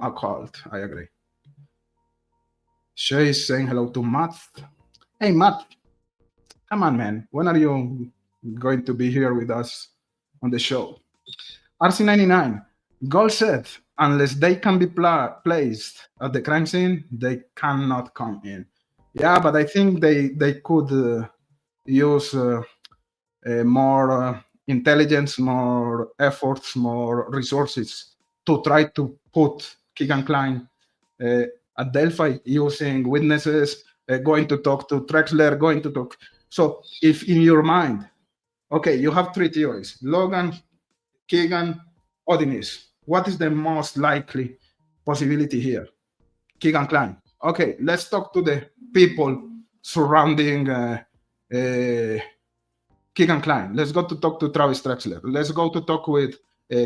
A: a cult. I agree. Shay is saying hello to Matt. Hey, Matt, come on, man. When are you going to be here with us on the show? RC99, Gold said, unless they can be placed at the crime scene, they cannot come in. Yeah, but I think they could use more intelligence, more efforts, more resources to try to put Kegan Kline at Delphi using witnesses, going to talk to Trexler, going to talk. So if in your mind, okay, you have three theories, Logan, Kegan, Odinist. What is the most likely possibility here? Kegan Kline. Okay, let's talk to the people surrounding Kegan Kline. Let's go to talk to Travis Trexler. Let's go to talk with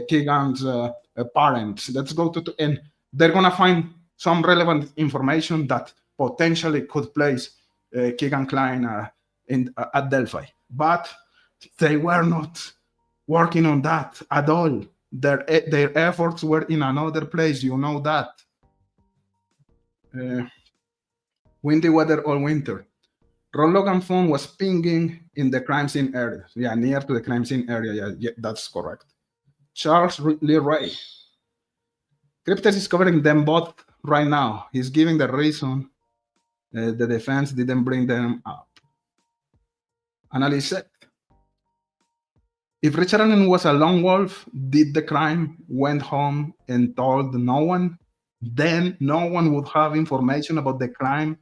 A: Kegan's parents. Let's go to, and they're gonna find some relevant information that potentially could place Kegan Kline at Delphi. But they were not working on that at all. Their efforts were in another place. You know that. Windy weather all winter. Ron Logan's phone was pinging in the crime scene area. Yeah, near to the crime scene area. Yeah, that's correct. Charles Lee Ray. Cryptes is covering them both right now. He's giving the reason the defense didn't bring them up. Analyst said, if Richard Allen was a lone wolf, did the crime, went home and told no one, then no one would have information about the crime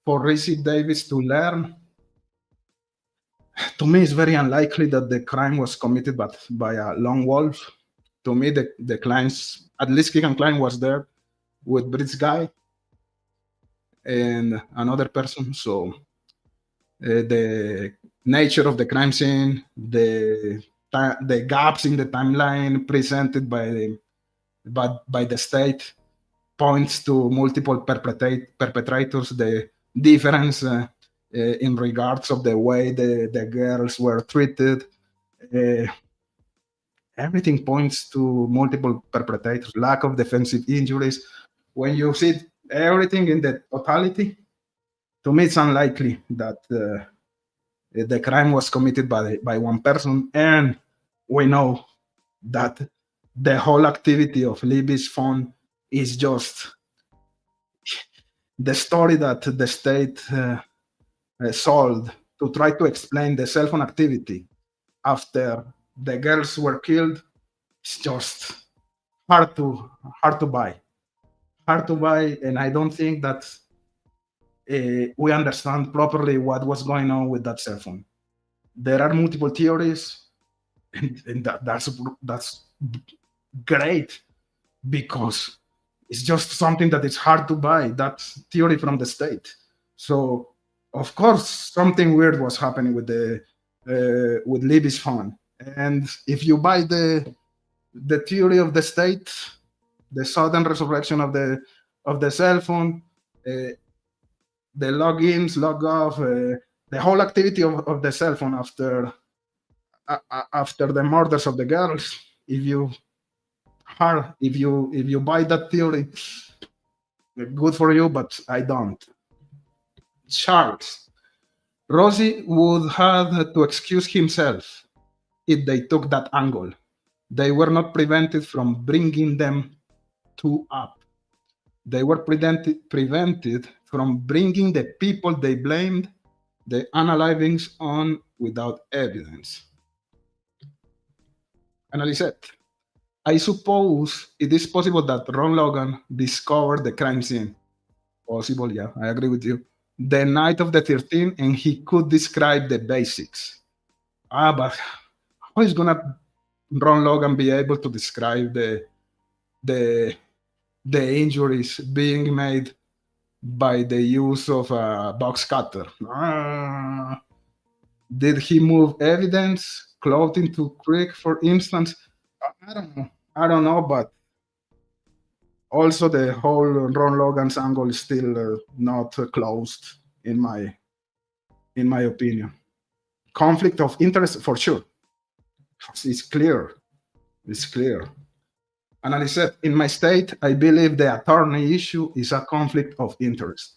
A: for Rizzy Davis to learn. To me, it's very unlikely that the crime was committed by a lone wolf. To me, the clients, at least Kegan Kline was there with Bridge Guy and another person. So the nature of the crime scene, the gaps in the timeline presented by the state points to multiple perpetrators. The difference in regards of the way the girls were treated. Everything points to multiple perpetrators, lack of defensive injuries. When you see everything in the totality, to me, it's unlikely that the crime was committed by one person. And we know that the whole activity of Libby's phone is just the story that the state sold to try to explain the cell phone activity after the girls were killed. It's just hard to buy. Hard to buy, and I don't think that we understand properly what was going on with that cell phone. There are multiple theories, and that's great, because it's just something that is hard to buy, that theory from the state. So of course something weird was happening with Libby's phone. And if you buy the theory of the state, the sudden resurrection of the cell phone, the logins, log off, the whole activity of the cell phone after the murders of the girls, if you buy that theory, good for you, but I don't. Charles, Rosie would have to excuse himself if they took that angle. They were not prevented from bringing them two up. They were prevented from bringing the people they blamed the unalivings on without evidence. Analyset. I suppose it is possible that Ron Logan discovered the crime scene. Possible, yeah, I agree with you. The night of the 13th, and he could describe the basics. But how is gonna Ron Logan be able to describe the injuries being made by the use of a box cutter. Did he move evidence, clothing to creek, for instance? I don't know. I don't know, but also the whole Ron Logan's angle is still not closed in my opinion. Conflict of interest for sure. It's clear. It's clear. And I said, in my state, I believe the attorney issue is a conflict of interest.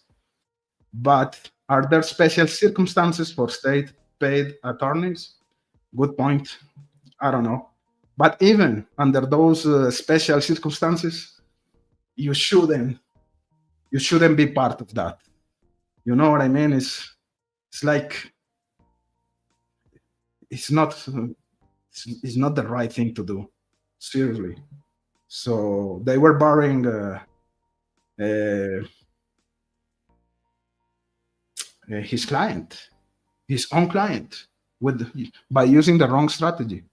A: But are there special circumstances for state paid attorneys? Good point. I don't know. But even under those special circumstances, you shouldn't be part of that. You know what I mean? It's like it's not the right thing to do. Seriously. So they were barring his client, his own client, by using the wrong strategy.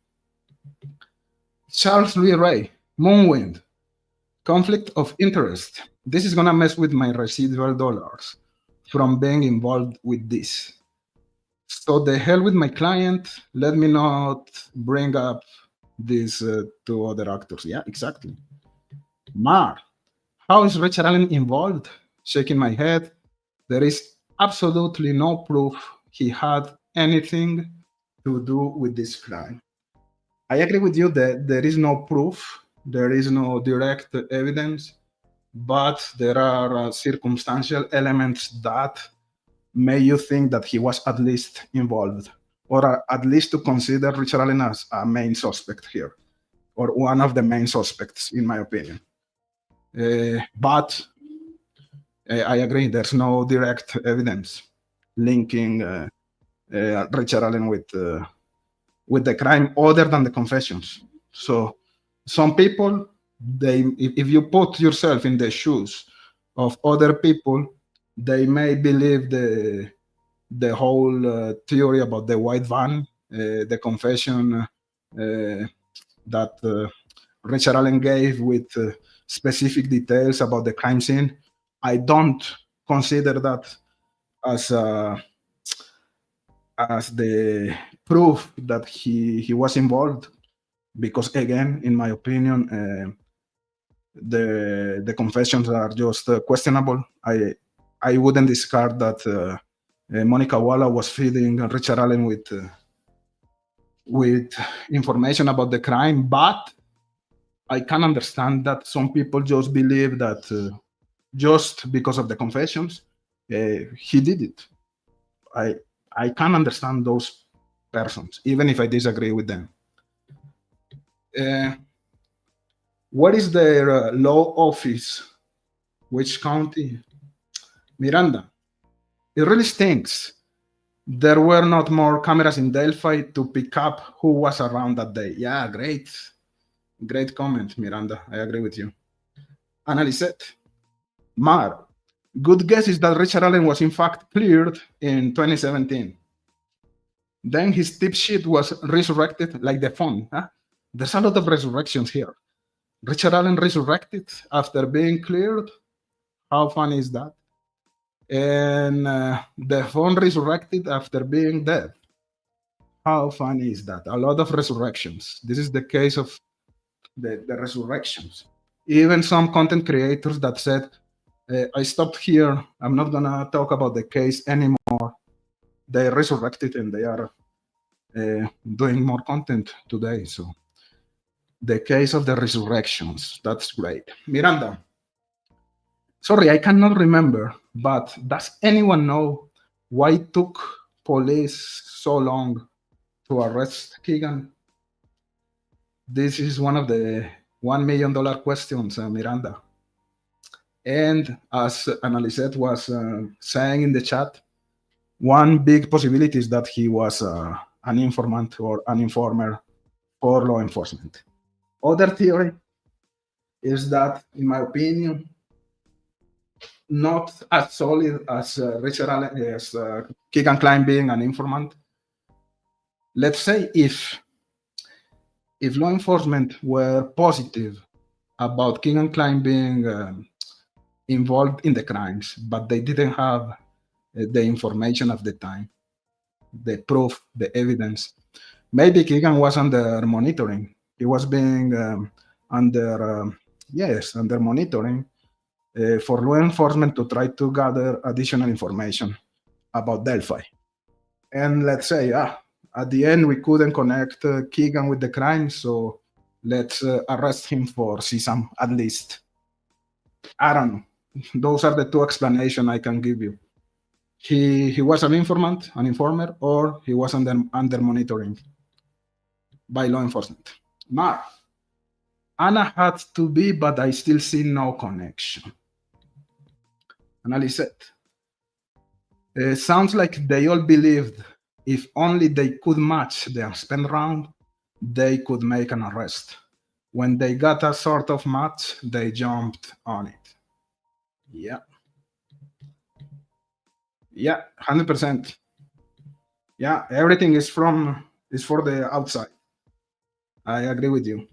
A: Charles Louis Ray, Moonwind, conflict of interest. This is gonna mess with my residual dollars from being involved with this. So the hell with my client. Let me not bring up these two other actors. Yeah, exactly. Mar, how is Richard Allen involved? Shaking my head. There is absolutely no proof he had anything to do with this crime. I agree with you that there is no proof, there is no direct evidence, but there are circumstantial elements that may you think that he was at least involved, or at least to consider Richard Allen as a main suspect here, or one of the main suspects, in my opinion. But I agree, there's no direct evidence linking Richard Allen with the crime other than the confessions. So some people, if you put yourself in the shoes of other people, they may believe the whole theory about the white van, the confession that Richard Allen gave with specific details about the crime scene. I don't consider that as the proof that he was involved, because again, in my opinion, the confessions are just questionable. I wouldn't discard that Monica Walla was feeding Richard Allen with information about the crime, but I can understand that some people just believe that just because of the confessions, he did it. I can understand those persons, even if I disagree with them. What is their law office? Which county? Miranda. It really stinks. There were not more cameras in Delphi to pick up who was around that day. Yeah, great. Great comment, Miranda. I agree with you. Analyset. Mar. Good guess is that Richard Allen was in fact cleared in 2017. Then his tip sheet was resurrected like the phone. Huh? There's a lot of resurrections here. Richard Allen resurrected after being cleared. How funny is that? And the phone resurrected after being dead. How funny is that? A lot of resurrections. This is the case of the resurrections. Even some content creators that said, I stopped here. I'm not gonna talk about the case anymore. They resurrected and they are doing more content today. So the case of the resurrections, that's great. Miranda, sorry, I cannot remember, but does anyone know why it took police so long to arrest Kegan? This is one of the $1 million questions, Miranda. And as Analyset was saying in the chat, one big possibility is that he was an informant or an informer for law enforcement. Other theory is that, in my opinion, not as solid as Richard Allen, as Kegan Kline being an informant. Let's say if law enforcement were positive about Kegan Kline being involved in the crimes, but they didn't have the information at the time, the proof, the evidence. Maybe Kegan was under monitoring. He was being under monitoring for law enforcement to try to gather additional information about Delphi. And let's say, at the end, we couldn't connect Kegan with the crime, so let's arrest him for CSAM at least. I don't know. Those are the two explanations I can give you. He was an informant, an informer, or he was under monitoring by law enforcement. Mar, Anna had to be, but I still see no connection. Analyze it. Sounds like they all believed if only they could match the spend round, they could make an arrest. When they got a sort of match, they jumped on it. Yeah. Yeah, 100%. Yeah, everything is for the outside. I agree with you.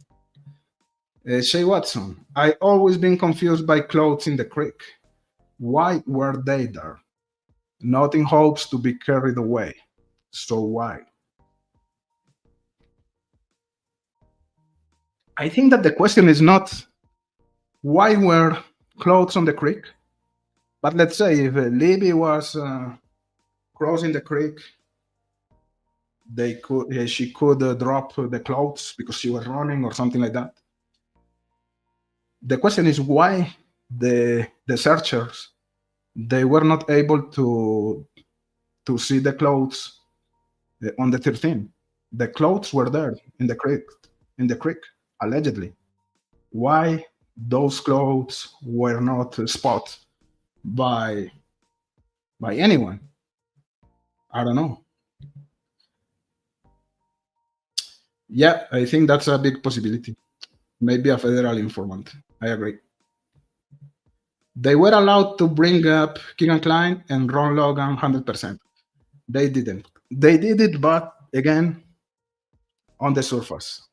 A: Shay Watson, I always been confused by clothes in the creek. Why were they there? Not in hopes to be carried away. So why? I think that the question is not why were clothes on the creek, but let's say if Libby was crossing the creek, she could drop the clothes because she was running or something like that. The question is why the searchers, they were not able to see the clothes on the 13th. The clothes were there in the creek, allegedly. Why those clothes were not spotted by anyone? I don't know. Yeah, I think that's a big possibility. Maybe a federal informant. I agree. They were allowed to bring up Kegan Kline and Ron Logan 100%. They didn't. They did it, but again, on the surface.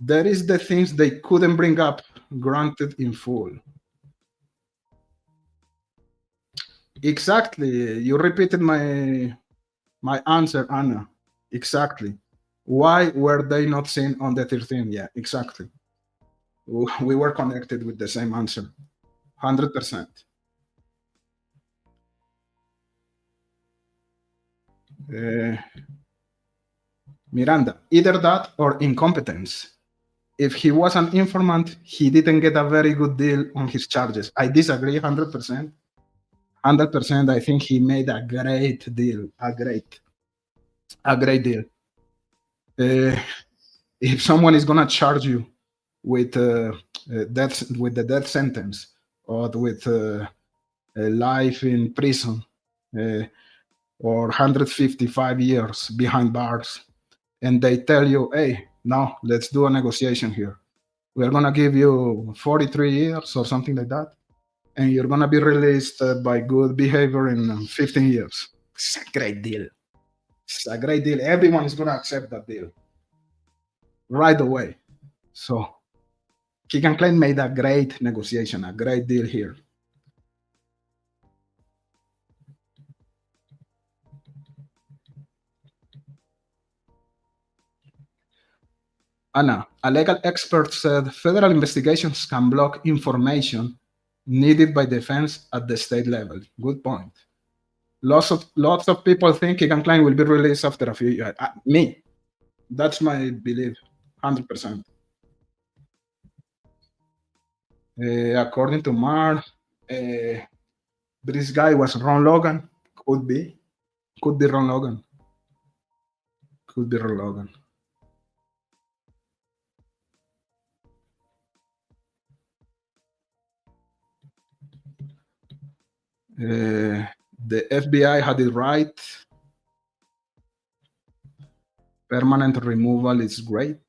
A: There is the things they couldn't bring up, granted in full. Exactly. You repeated my answer, Anna. Exactly. Why were they not seen on the 13th? Yeah, exactly. We were connected with the same answer. 100%. Miranda, either that or incompetence. If he was an informant, he didn't get a very good deal on his charges. I disagree 100%. 100%. I think he made a great deal. A great deal. If someone is gonna charge you with the death sentence or with life in prison or 155 years behind bars, and they tell you, hey, now let's do a negotiation here. We're gonna give you 43 years or something like that, and you're gonna be released by good behavior in 15 years. It's a great deal. It's a great deal. Everyone is gonna accept that deal right away. So Kegan Kline made a great negotiation, a great deal here. Anna, a legal expert said federal investigations can block information needed by defense at the state level. Good point. Lots of people think Kegan Kline will be released after a few years. Me, that's my belief, 100%. According to Mar, this guy was Ron Logan. Could be Ron Logan. Could be Ron Logan. The FBI had it right. Permanent removal is great.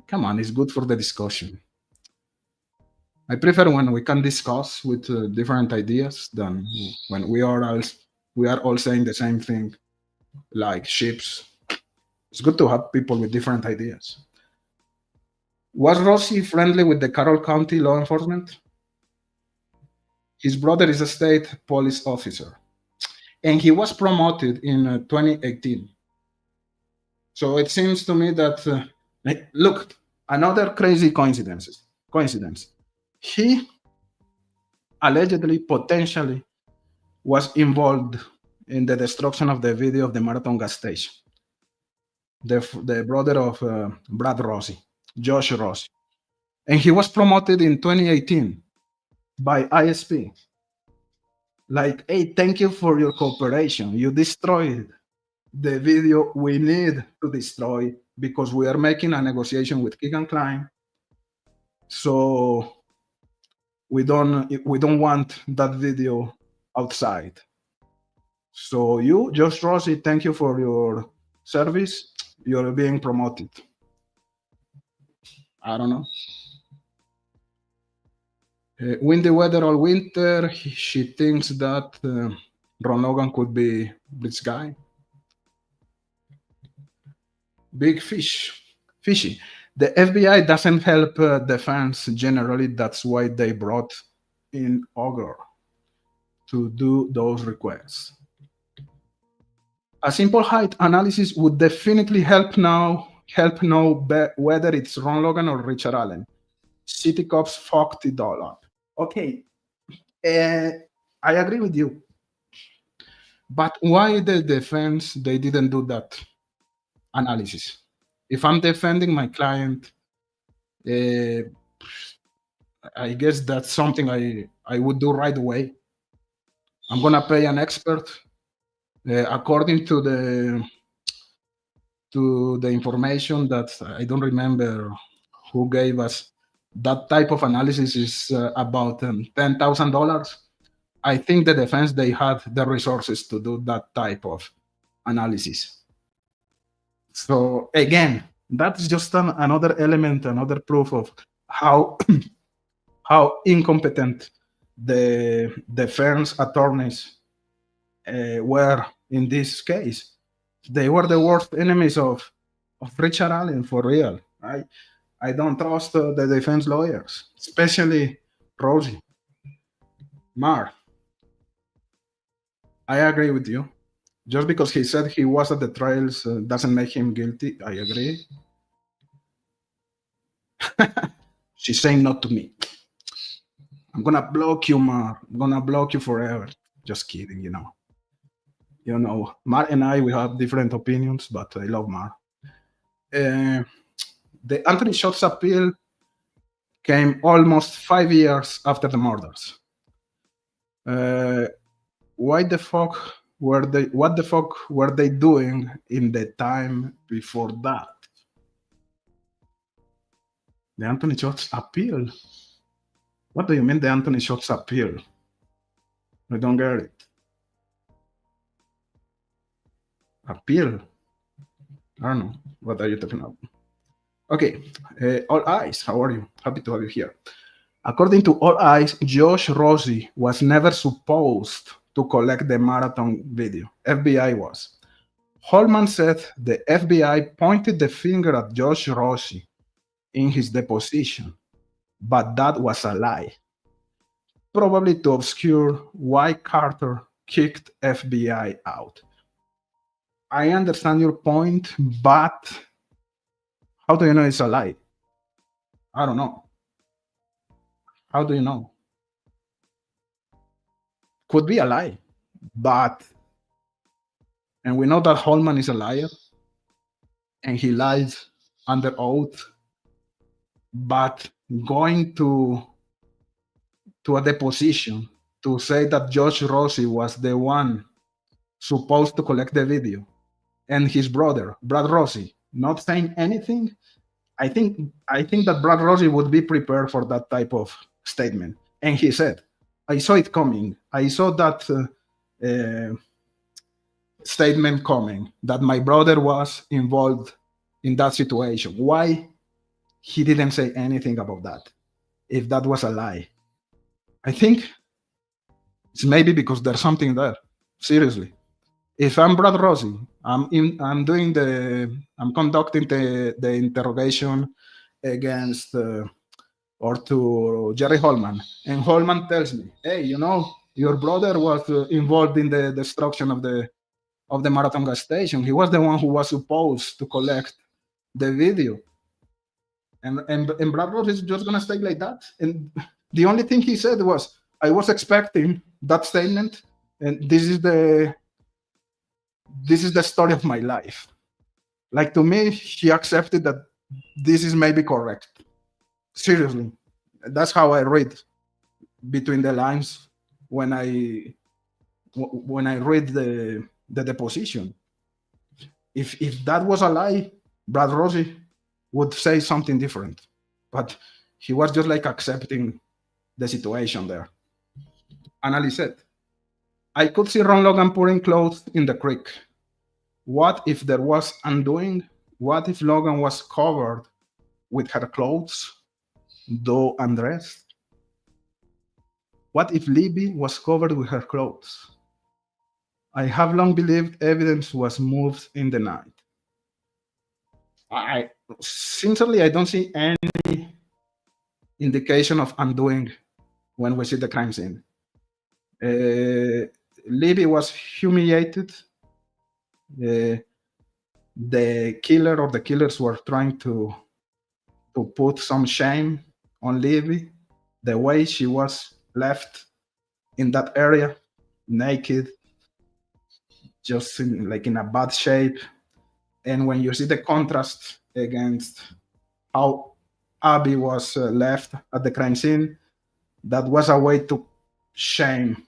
A: Come on, it's good for the discussion. I prefer when we can discuss with different ideas than when we are all saying the same thing, like ships. It's good to have people with different ideas. Was Rossi friendly with the Carroll County law enforcement? His brother is a state police officer, and he was promoted in 2018. So it seems to me that, look, another crazy coincidence. He allegedly, potentially, was involved in the destruction of the video of the Marathon gas station. The brother of Brad Rossi, Josh Rossi. And he was promoted in 2018 by ISP. Like, hey, thank you for your cooperation. You destroyed the video we need to destroy because we are making a negotiation with Kegan Kline. So we don't want that video outside. So you, Josh Rossi, thank you for your service. You're being promoted. I don't know. Windy weather all winter. She thinks that Ron Logan could be this guy. Big fish. Fishy. The FBI doesn't help defense generally. That's why they brought in Augur to do those requests. A simple height analysis would definitely help know whether it's Ron Logan or Richard Allen. City cops fucked it all up. Okay, I agree with you. But why the defense, they didn't do that analysis? If I'm defending my client, I guess that's something I would do right away. I'm gonna pay an expert. According to the information that I don't remember who gave us, that type of analysis is about $10,000. I think the defense, they had the resources to do that type of analysis. So again, that's just another element, another proof of how how incompetent the defense attorneys were in this case. They were the worst enemies of Richard Allen, for real. I don't trust the defense lawyers, especially Rosie. Mar, I agree with you. Just because he said he was at the trials doesn't make him guilty. I agree. She's saying not to me. I'm gonna block you, Mar. I'm gonna block you forever. Just kidding, you know. You know, Mar and I, we have different opinions, but I love Mar. The Anthony Shots appeal came almost 5 years after the murders. What the fuck were they doing in the time before that? The Anthony Shots appeal? What do you mean the Anthony Shots appeal? I don't get it. Appeal? I don't know. What are you talking about? Okay, All Eyes, how are you? Happy to have you here. According to All Eyes, Josh Rossi was never supposed to collect the marathon video. FBI was. Holman said the FBI pointed the finger at Josh Rossi in his deposition, but that was a lie. Probably to obscure why Carter kicked FBI out. I understand your point, but how do you know it's a lie? I don't know. How do you know? Could be a lie, but, and we know that Holman is a liar, and he lies under oath, but going to a deposition to say that Josh Rossi was the one supposed to collect the video, and his brother, Brad Rossi, not saying anything, I think that Brad Rossi would be prepared for that type of statement. And he said, I saw it coming. I saw that statement coming, that my brother was involved in that situation. Why he didn't say anything about that, if that was a lie? I think it's maybe because there's something there. Seriously. If I'm Brad Rossi, I'm conducting the interrogation, against or to Jerry Holman, and Holman tells me, "Hey, you know, your brother was involved in the destruction of the Marathon gas station. He was the one who was supposed to collect the video." And Brad Ross is just gonna stay like that. And the only thing he said was, "I was expecting that statement, and this is the story of my life." Like, to me, he accepted that this is maybe correct. Seriously, that's how I read between the lines when I read the deposition. If that was a lie, Brad Rossi would say something different, but he was just like accepting the situation there. Annalise said, "I could see Ron Logan pouring clothes in the creek. What if there was undoing? What if Logan was covered with her clothes, though undressed? What if Libby was covered with her clothes? I have long believed evidence was moved in the night." I sincerely, I don't see any indication of undoing when we see the crime scene. Libby was humiliated. The killer or the killers were trying to put some shame on Libby. The way she was left in that area, naked, just in a bad shape. And when you see the contrast against how Abby was left at the crime scene, that was a way to shame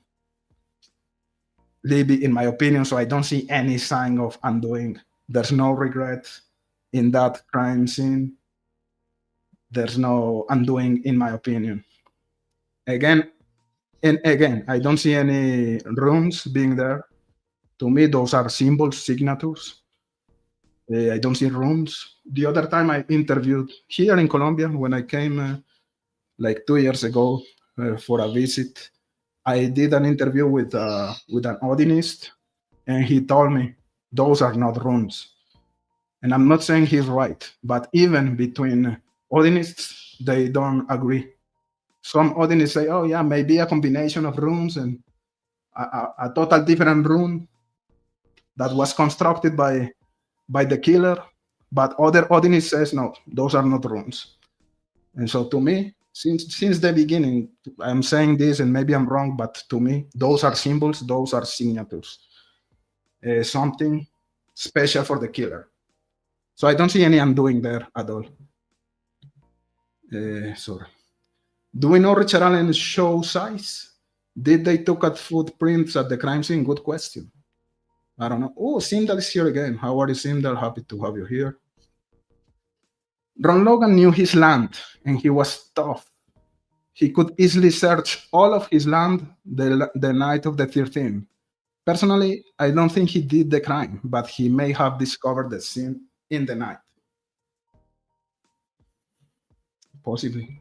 A: Libby, in my opinion. So I don't see any sign of undoing. There's no regret in that crime scene. There's no undoing, in my opinion. Again, I don't see any runes being there. To me, those are symbols, signatures. I don't see runes. The other time I interviewed here in Colombia, when I came like 2 years ago for a visit, I did an interview with an Odinist, and he told me those are not runes. And I'm not saying he's right, but even between Odinists, they don't agree. Some Odinists say, "Oh yeah, maybe a combination of runes and a total different rune that was constructed by the killer." But other Odinists says, "No, those are not runes." And so to me, since the beginning, I'm saying this, and maybe I'm wrong, but to me, those are symbols, those are signatures, something special for the killer. So I don't see any undoing there at all. Sorry. Do we know Richard Allen's show size? Did they took at footprints at the crime scene? Good question. I don't know. Oh, Simdal is here again. How are you, Simdal? Happy to have you here. Ron Logan knew his land, and he was tough. He could easily search all of his land the night of the 13th. Personally, I don't think he did the crime, but he may have discovered the scene in the night. Possibly.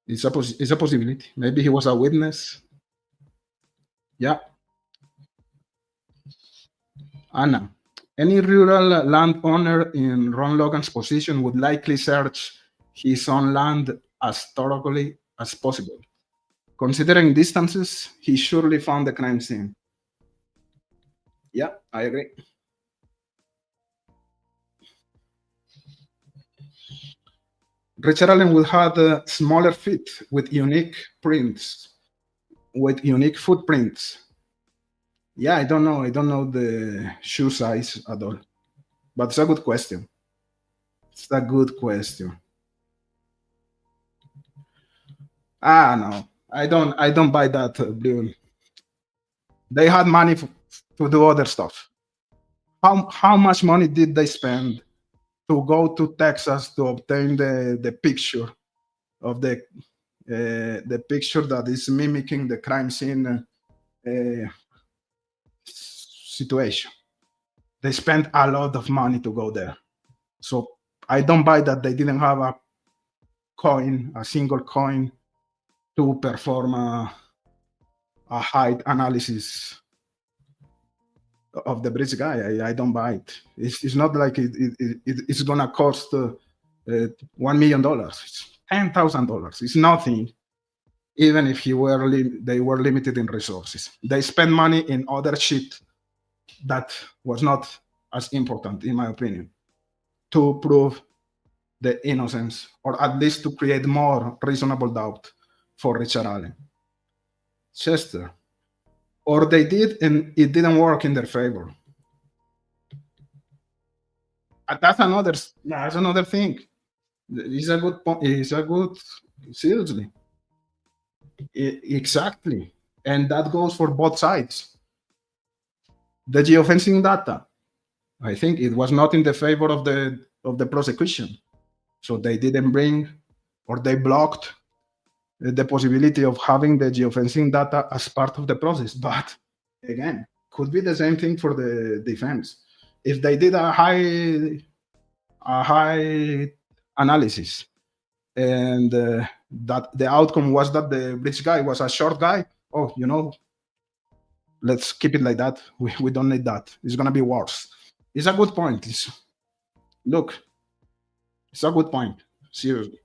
A: It's a possibility. Maybe he was a witness. Yeah. Anna, any rural landowner in Ron Logan's position would likely search his own land as thoroughly as possible. Considering distances, he surely found the crime scene. Yeah, I agree. Richard Allen would have smaller feet with unique footprints. Yeah, I don't know. I don't know the shoe size at all. But it's a good question. It's a good question. No. I don't buy that, Blue. They had money to do other stuff. How much money did they spend to go to Texas to obtain the picture of the picture that is mimicking the crime scene situation? They spent a lot of money to go there. So I don't buy that they didn't have a single coin to perform a height analysis of the bridge guy. I don't buy it. It's not like it's gonna cost $1 million. It's $10,000. It's nothing, even if they were limited in resources. They spend money in other shit that was not as important, in my opinion, to prove the innocence, or at least to create more reasonable doubt for Richard Allen. Chester. Or they did, and it didn't work in their favor. That's another thing. It's a good point. Seriously. Exactly. And that goes for both sides. The geofencing data, I think it was not in the favor of the prosecution. So they didn't bring, or they blocked the possibility of having the geofencing data as part of the process. But again, could be the same thing for the defense. If they did a high analysis, and that the outcome was that the bridge guy was a short guy, let's keep it like that. We don't need that. It's gonna be worse. It's a good point. It's a good point. Seriously.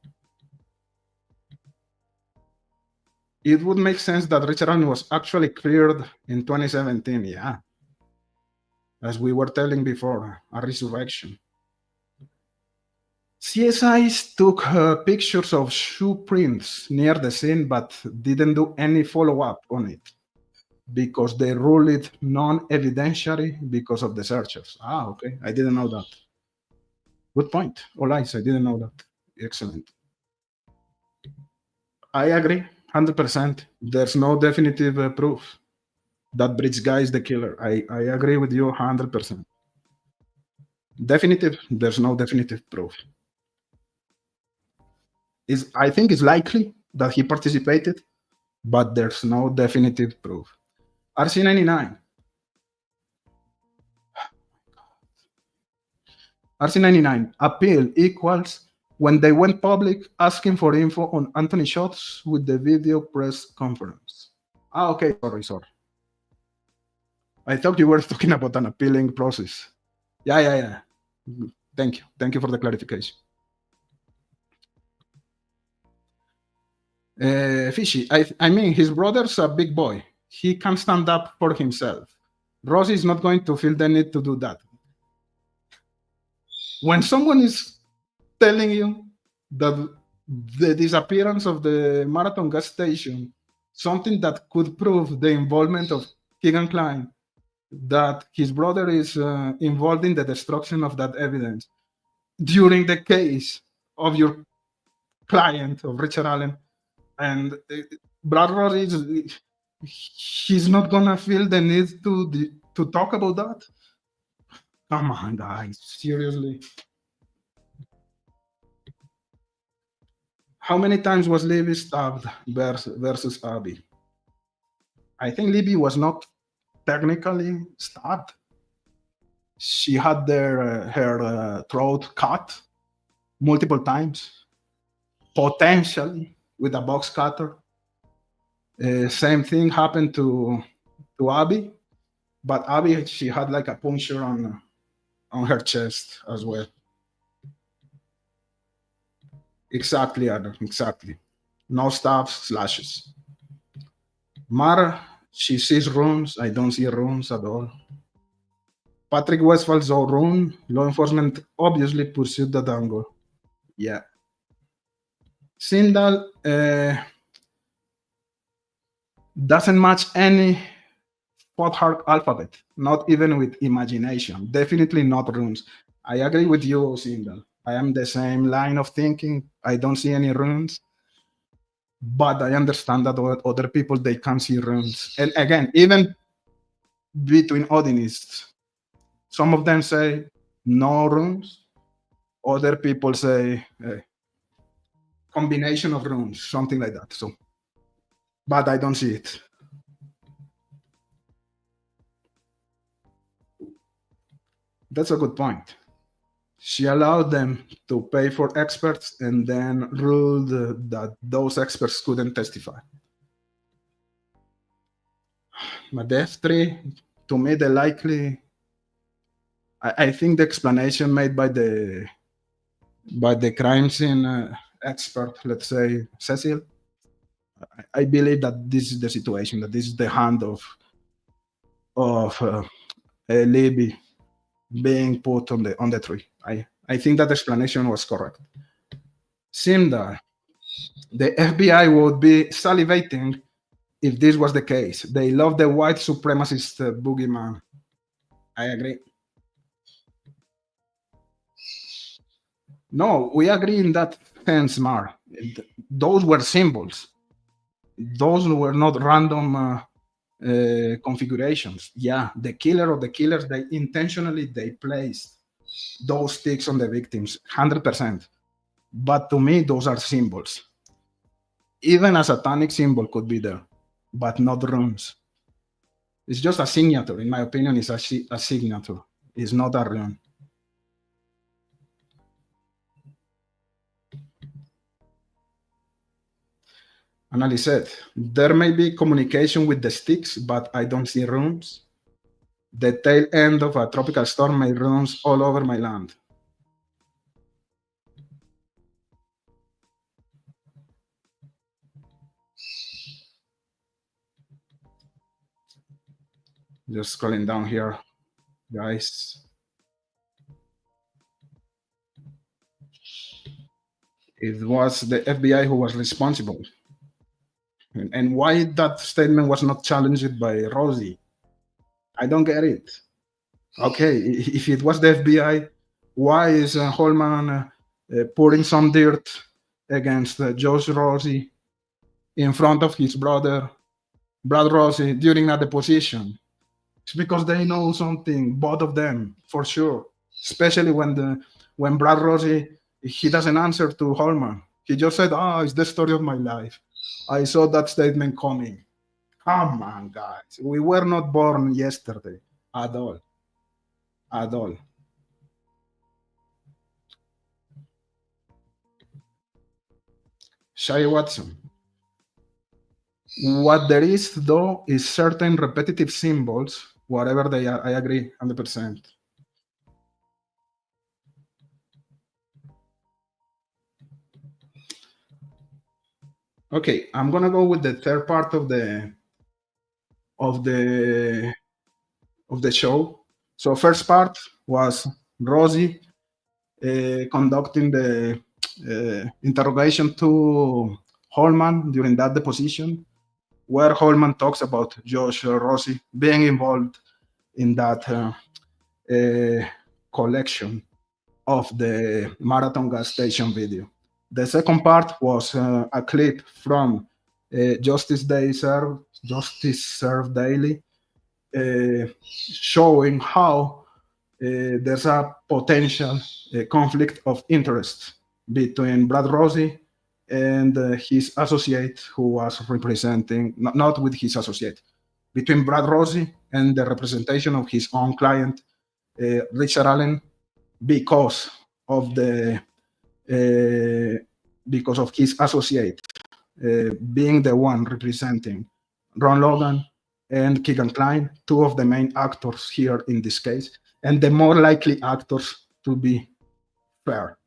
A: It would make sense that Richard Allen was actually cleared in 2017, yeah. As we were telling before, a resurrection. CSIs took pictures of shoe prints near the scene, but didn't do any follow-up on it because they ruled it non-evidentiary because of the searchers. Okay. I didn't know that. Good point. All eyes, I didn't know that. Excellent. I agree, 100%. There's no definitive proof that bridge guy is the killer. I agree with you 100%. Definitive, there's no definitive proof. I think it's likely that he participated, but there's no definitive proof. RC99. RC99, appeal equals when they went public asking for info on Anthony shots with the video press conference. Okay, sorry. I thought you were talking about an appealing process. Yeah. Thank you for the clarification. Fishy, I mean, his brother's a big boy. He can stand up for himself. Rosie is not going to feel the need to do that. When someone is telling you that the disappearance of the Marathon gas station, something that could prove the involvement of Kegan Kline, that his brother is involved in the destruction of that evidence during the case of your client, of Richard Allen, and Brad Rosie, he's not gonna feel the need to talk about that. Come on, guys, seriously. How many times was Libby stabbed versus Abby? I think Libby was not technically stabbed. She had her throat cut multiple times, potentially with a box cutter. Same thing happened to Abby, but Abby, she had like a puncture on her chest as well. Exactly, Adam. Exactly. No stabs, slashes. Mara, she sees runes. I don't see runes at all. Patrick Westphal saw rune. Law enforcement obviously pursued that angle. Yeah. Sindal doesn't match any Pothard alphabet, not even with imagination. Definitely not runes. I agree with you, Sindal. I am the same line of thinking. I don't see any runes, but I understand that other people, they can see runes. And again, even between Odinists, some of them say no runes. Other people say combination of runes, something like that. So, but I don't see it. That's a good point. She allowed them to pay for experts and then ruled that those experts couldn't testify. But the F3, to me, the likely, I think the explanation made by the by the crime scene expert, let's say Cecil. I believe that this is the situation, that this is the hand of Libby being put on the tree. I think that explanation was correct. Seemed that the FBI would be salivating if this was the case. They love the white supremacist boogeyman. I agree. No, we agree in that sense, Mar. Those were symbols. Those were not random configurations. Yeah, the killer of the killers, they intentionally placed those sticks on the victims, 100%. But to me, those are symbols. Even a satanic symbol could be there, but not runes. It's just a signature. In my opinion, it's a signature. It's not a rune. Annali said, there may be communication with the sticks, but I don't see runes. The tail end of a tropical storm made runes all over my land. Just scrolling down here, guys. It was the FBI who was responsible. And why that statement was not challenged by Rosie? I don't get it. Okay, if it was the FBI, why is Holman pouring some dirt against Josh Rosie in front of his brother, Brad Rosie, during a deposition? It's because they know something, both of them, for sure. Especially when Brad Rosie, he doesn't answer to Holman. He just said, "Oh, it's the story of my life. I saw that statement coming." Come on, guys. We were not born yesterday at all. At all. Shai Watson. What there is, though, is certain repetitive symbols, whatever they are. I agree 100%. Okay, I'm gonna go with the third part of the show. So first part was Rosie conducting the interrogation to Holman during that deposition, where Holman talks about Josh Rosie being involved in that collection of the Marathon gas station video. The second part was a clip from Justice Serve Daily, showing how there's a potential conflict of interest between Brad Rosie and his associate, who was representing, not with his associate, between Brad Rosie and the representation of his own client, Richard Allen, because of his associate being the one representing Ron Logan and Kegan Kline, two of the main actors here in this case, and the more likely actors to be fair.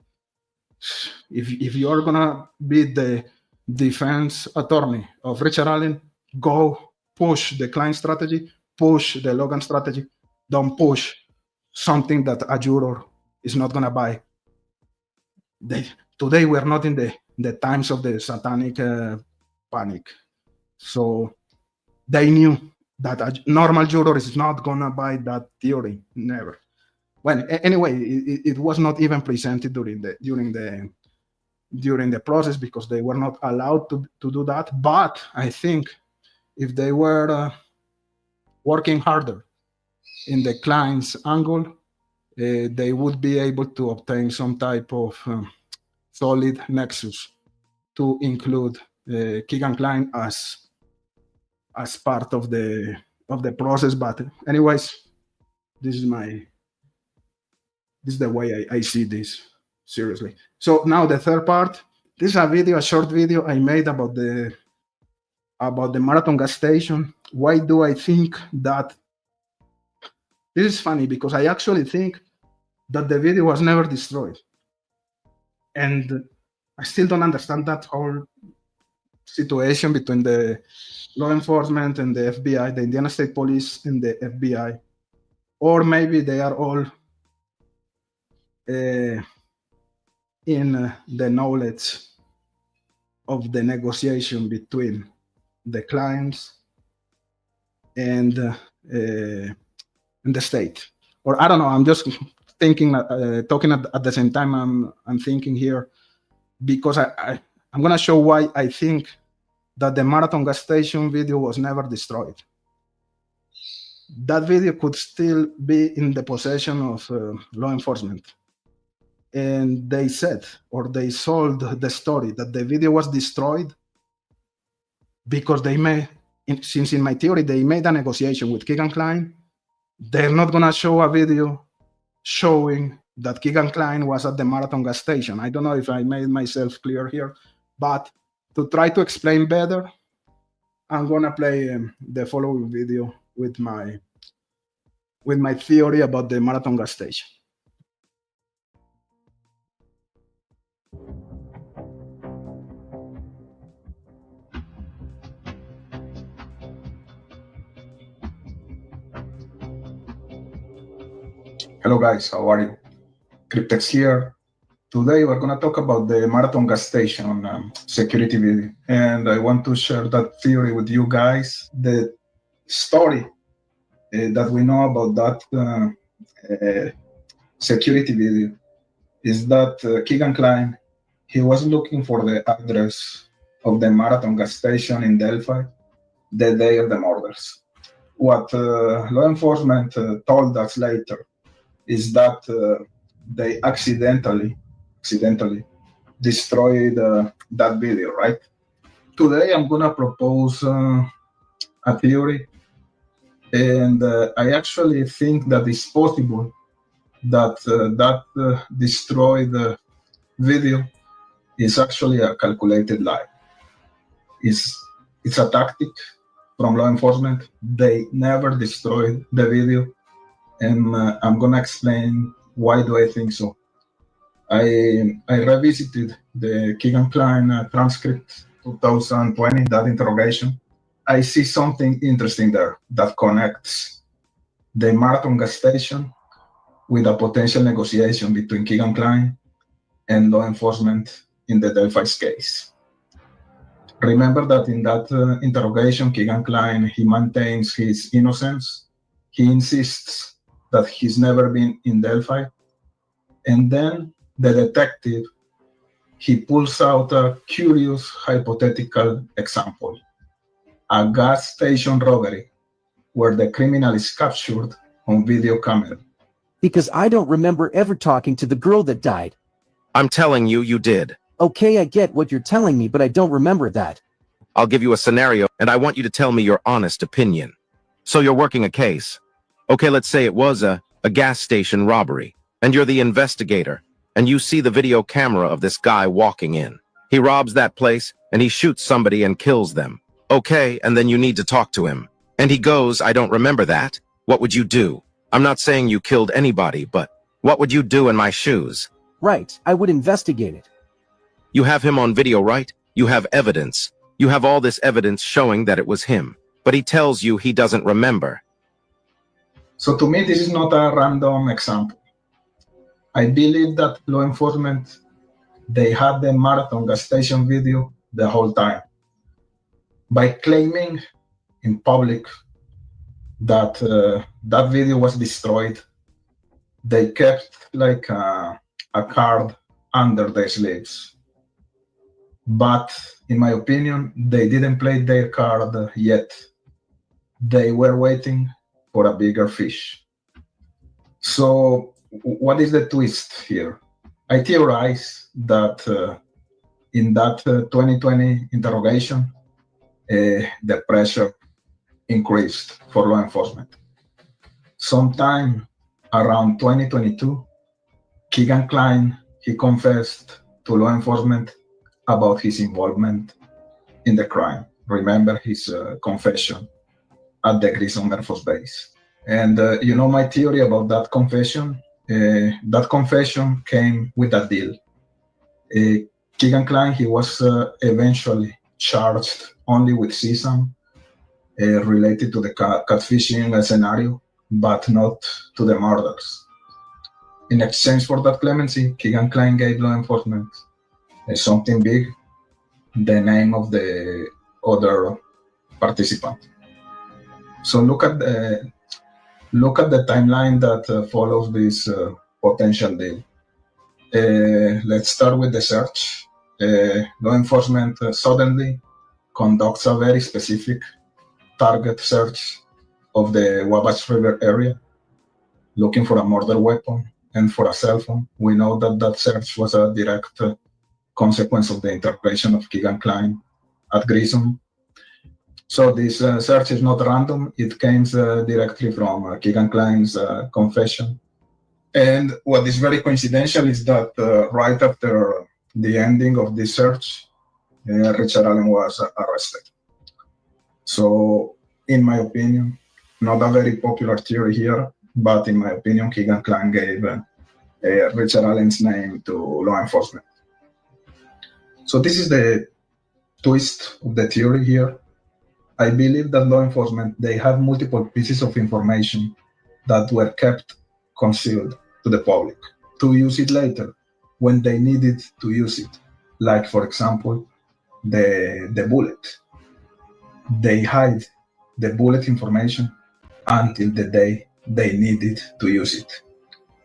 A: If you're gonna be the defense attorney of Richard Allen, go push the Kline strategy, push the Logan strategy. Don't push something that a juror is not gonna buy. Today we're not in the times of the satanic panic, so they knew that a normal juror is not gonna buy that theory. Never. Well, anyway, it was not even presented during the process because they were not allowed to do that. But I think if they were working harder in the client's angle, they would be able to obtain some type of solid nexus to include Kegan Kline as part of the process. But anyways, this is the way I see this, seriously. So now the third part. This is a short video I made about the Marathon gas station. Why do I think that? This is funny because I actually think that the video was never destroyed. And I still don't understand that whole situation between the law enforcement and the FBI, the Indiana State Police and the FBI. Or maybe they are all in the knowledge of the negotiation between the clients and the state. Or I don't know, I'm just thinking, talking at the same time I'm thinking here, because I'm gonna show why I think that the Marathon gas station video was never destroyed. That video could still be in the possession of law enforcement. And they said, or they sold the story that the video was destroyed because they made, since in my theory, they made a negotiation with Kegan Kline. They're not gonna show a video showing that Kegan Kline was at the Marathon gas station. I don't know if I made myself clear here, but to try to explain better, I'm gonna play the following video with my theory about the Marathon gas station. Hello guys, how are you? Cryptex here. Today we're gonna talk about the Marathon gas station security video, and I want to share that theory with you guys. The story that we know about that security video is that Kegan Kline, he was looking for the address of the Marathon gas station in Delphi the day of the murders. What law enforcement told us later is that they accidentally destroyed that video, right? Today I'm gonna propose a theory, and I actually think that it's possible that that destroyed video is actually a calculated lie. It's a tactic from law enforcement. They never destroyed the video, and I'm gonna explain why do I think so. I revisited the Kegan Kline transcript 2020, that interrogation. I see something interesting there that connects the Marathon gas station with a potential negotiation between Kegan Kline and law enforcement in the Delphi's case. Remember that in that interrogation, Kegan Kline, he maintains his innocence. He insists that he's never been in Delphi. And then the detective, he pulls out a curious hypothetical example, a gas station robbery where the criminal is captured on video camera.
E: Because I don't remember ever talking to the girl that died.
F: I'm telling you, you did.
E: Okay, I get what you're telling me, but I don't remember that.
F: I'll give you a scenario, and I want you to tell me your honest opinion. So you're working a case. Okay, let's say it was a gas station robbery, and you're the investigator, and you see the video camera of this guy walking in. He robs that place, and he shoots somebody and kills them. Okay, and then you need to talk to him. And he goes, I don't remember that. What would you do? I'm not saying you killed anybody, but what would you do in my shoes?
E: Right, I would investigate it.
F: You have him on video, right? You have evidence. You have all this evidence showing that it was him, but he tells you he doesn't remember.
A: So to me, this is not a random example. I believe that law enforcement, they had the Marathon gas station video the whole time. By claiming in public that that video was destroyed, they kept like a card under their sleeves. But in my opinion, they didn't play their card yet. They were waiting for a bigger fish. So what is the twist here? I theorize that in that 2020 interrogation, the pressure increased for law enforcement. Sometime around 2022, Kegan Kline, he confessed to law enforcement about his involvement in the crime. Remember his confession at the Grissom Air Force Base. And you know my theory about that confession? That confession came with a deal. Kegan Kline, he was eventually charged only with CSAM related to the catfishing scenario, but not to the murders. In exchange for that clemency, Kegan Kline gave law enforcement something big, the name of the other participant. So look at the timeline that follows this potential deal. Let's start with the search. Law enforcement suddenly conducts a very specific target search of the Wabash River area, looking for a murder weapon and for a cell phone. We know that that search was a direct consequence of the intervention of Kegan Kline at Grissom. So this search is not random. It came directly from Kegan Kline's confession. And what is very coincidental is that right after the ending of this search, Richard Allen was arrested. So in my opinion, not a very popular theory here, but in my opinion, Kegan Kline gave Richard Allen's name to law enforcement. So this is the twist of the theory here. I believe that law enforcement, they have multiple pieces of information that were kept concealed to the public to use it later when they needed to use it. Like, for example, the bullet. They hide the bullet information until the day they needed to use it.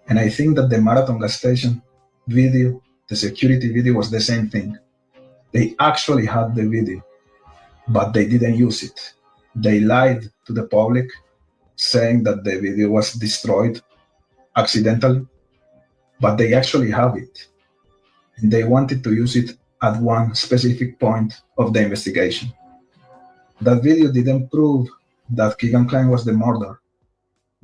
A: And I think that the Marathon gas station video, the security video, was the same thing. They actually had the video, but they didn't use it. They lied to the public, saying that the video was destroyed accidentally, but they actually have it. And they wanted to use it at one specific point of the investigation. That video didn't prove that Kegan Kline was the murderer.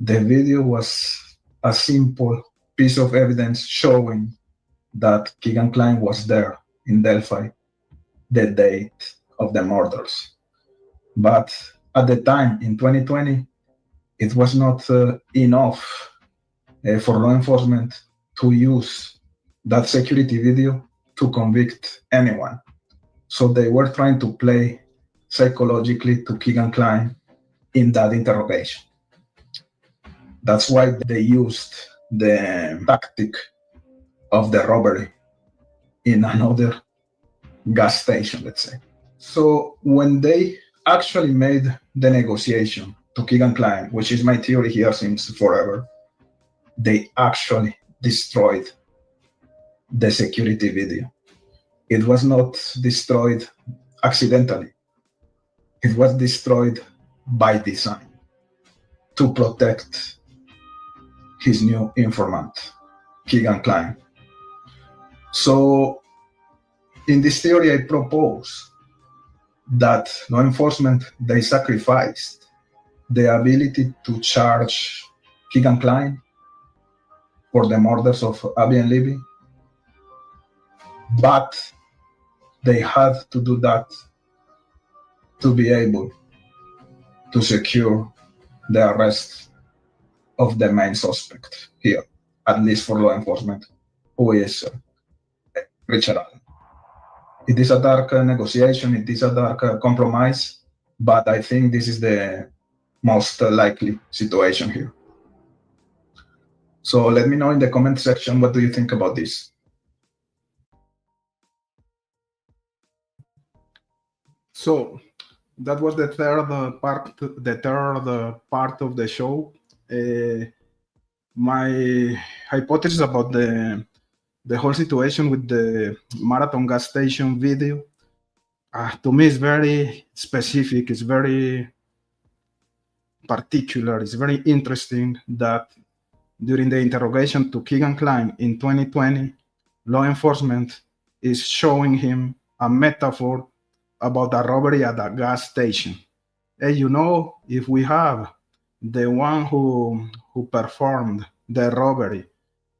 A: The video was a simple piece of evidence showing that Kegan Kline was there in Delphi the date of the murders. But at the time, in 2020, it was not enough for law enforcement to use that security video to convict anyone. So they were trying to play psychologically to Kegan Kline in that interrogation. That's why they used the tactic of the robbery in another gas station, let's say. So when they actually made the negotiation to Kegan Kline, which is my theory here since forever, they actually destroyed the security video. It was not destroyed accidentally. It was destroyed by design to protect his new informant, Kegan Kline. So in this theory, I propose that law enforcement, they sacrificed the ability to charge Kegan Kline for the murders of Abby and Libby, but they had to do that to be able to secure the arrest of the main suspect here, at least for law enforcement, who is Richard Allen. It is a dark negotiation, it is a dark compromise, but I think this is the most likely situation here. So let me know in the comment section, what do you think about this? So that was the third part of the show. My hypothesis about the whole situation with the Marathon gas station video, to me, is very specific. It's very particular. It's very interesting that during the interrogation to Kegan Kline in 2020, law enforcement is showing him a metaphor about a robbery at a gas station. Hey, you know, if we have the one who performed the robbery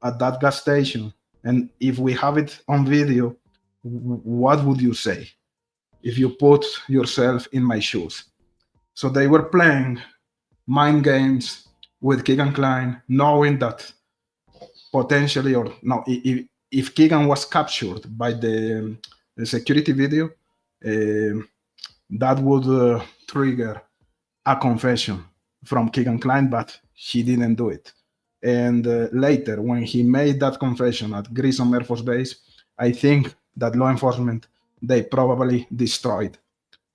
A: at that gas station, and if we have it on video, what would you say if you put yourself in my shoes? So they were playing mind games with Kegan Kline, knowing that potentially, or no, if Kegan was captured by the security video, that would trigger a confession from Kegan Kline, but he didn't do it. And later, when he made that confession at Grissom Air Force Base, I think that law enforcement, they probably destroyed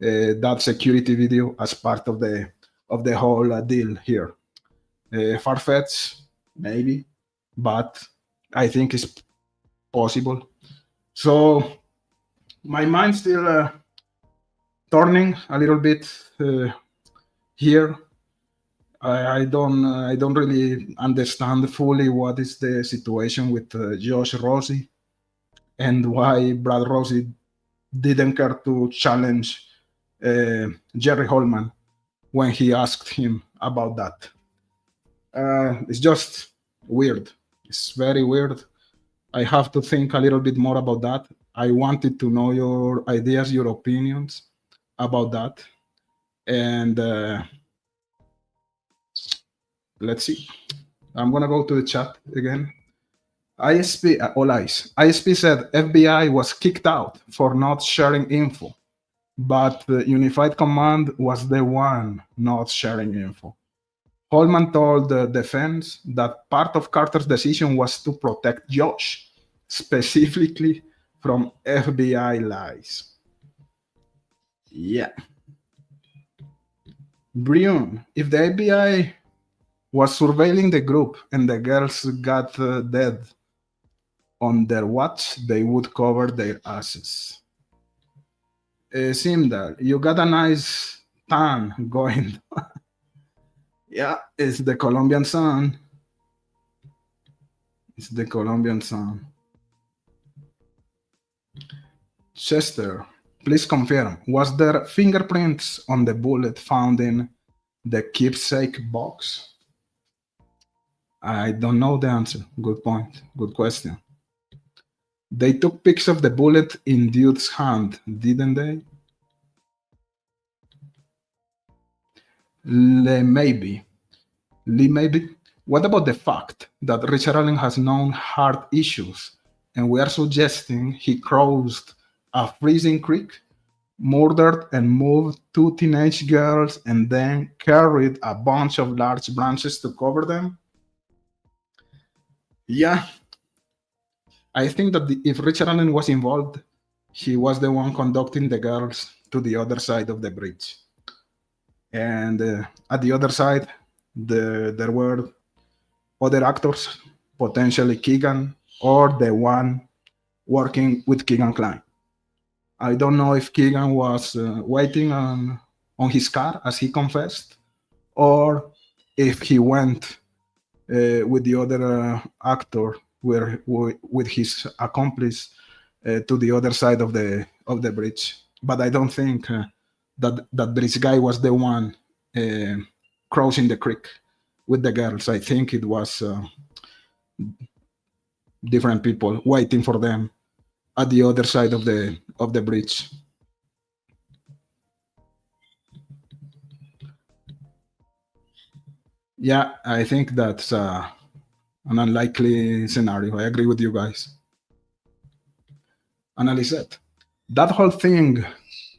A: that security video as part of the whole deal here. Far-fetched, maybe, but I think it's possible. So my mind's still turning a little bit here. I don't really understand fully what is the situation with Josh Rossi and why Brad Rossi didn't care to challenge Jerry Holman when he asked him about that. It's just weird. It's very weird. I have to think a little bit more about that. I wanted to know your ideas, your opinions about that. And let's see. I'm going to go to the chat again. ISP, all eyes. ISP said FBI was kicked out for not sharing info, but the Unified Command was the one not sharing info. Holman told the defense that part of Carter's decision was to protect Josh, specifically from FBI lies. Yeah. Brion, if the FBI was surveilling the group and the girls got dead on their watch, they would cover their asses. Simdal, you got a nice tan going. Yeah, it's the Colombian sun. It's the Colombian sun. Chester, please confirm, was there fingerprints on the bullet found in the keepsake box? I don't know the answer. Good point. Good question. They took pics of the bullet in dude's hand, didn't they? Maybe. What about the fact that Richard Allen has known heart issues and we are suggesting he crossed a freezing creek, murdered and moved 2 teenage girls, and then carried a bunch of large branches to cover them? Yeah. I think that if Richard Allen was involved, he was the one conducting the girls to the other side of the bridge. And at the other side, there were other actors, potentially Kegan or the one working with Kegan Kline. I don't know if Kegan was waiting on his car as he confessed, or if he went with the other actor, with his accomplice, to the other side of the bridge. But I don't think that this guy was the one crossing the creek with the girls. I think it was different people waiting for them at the other side of the bridge. Yeah, I think that's an unlikely scenario. I agree with you guys. Analyse. That whole thing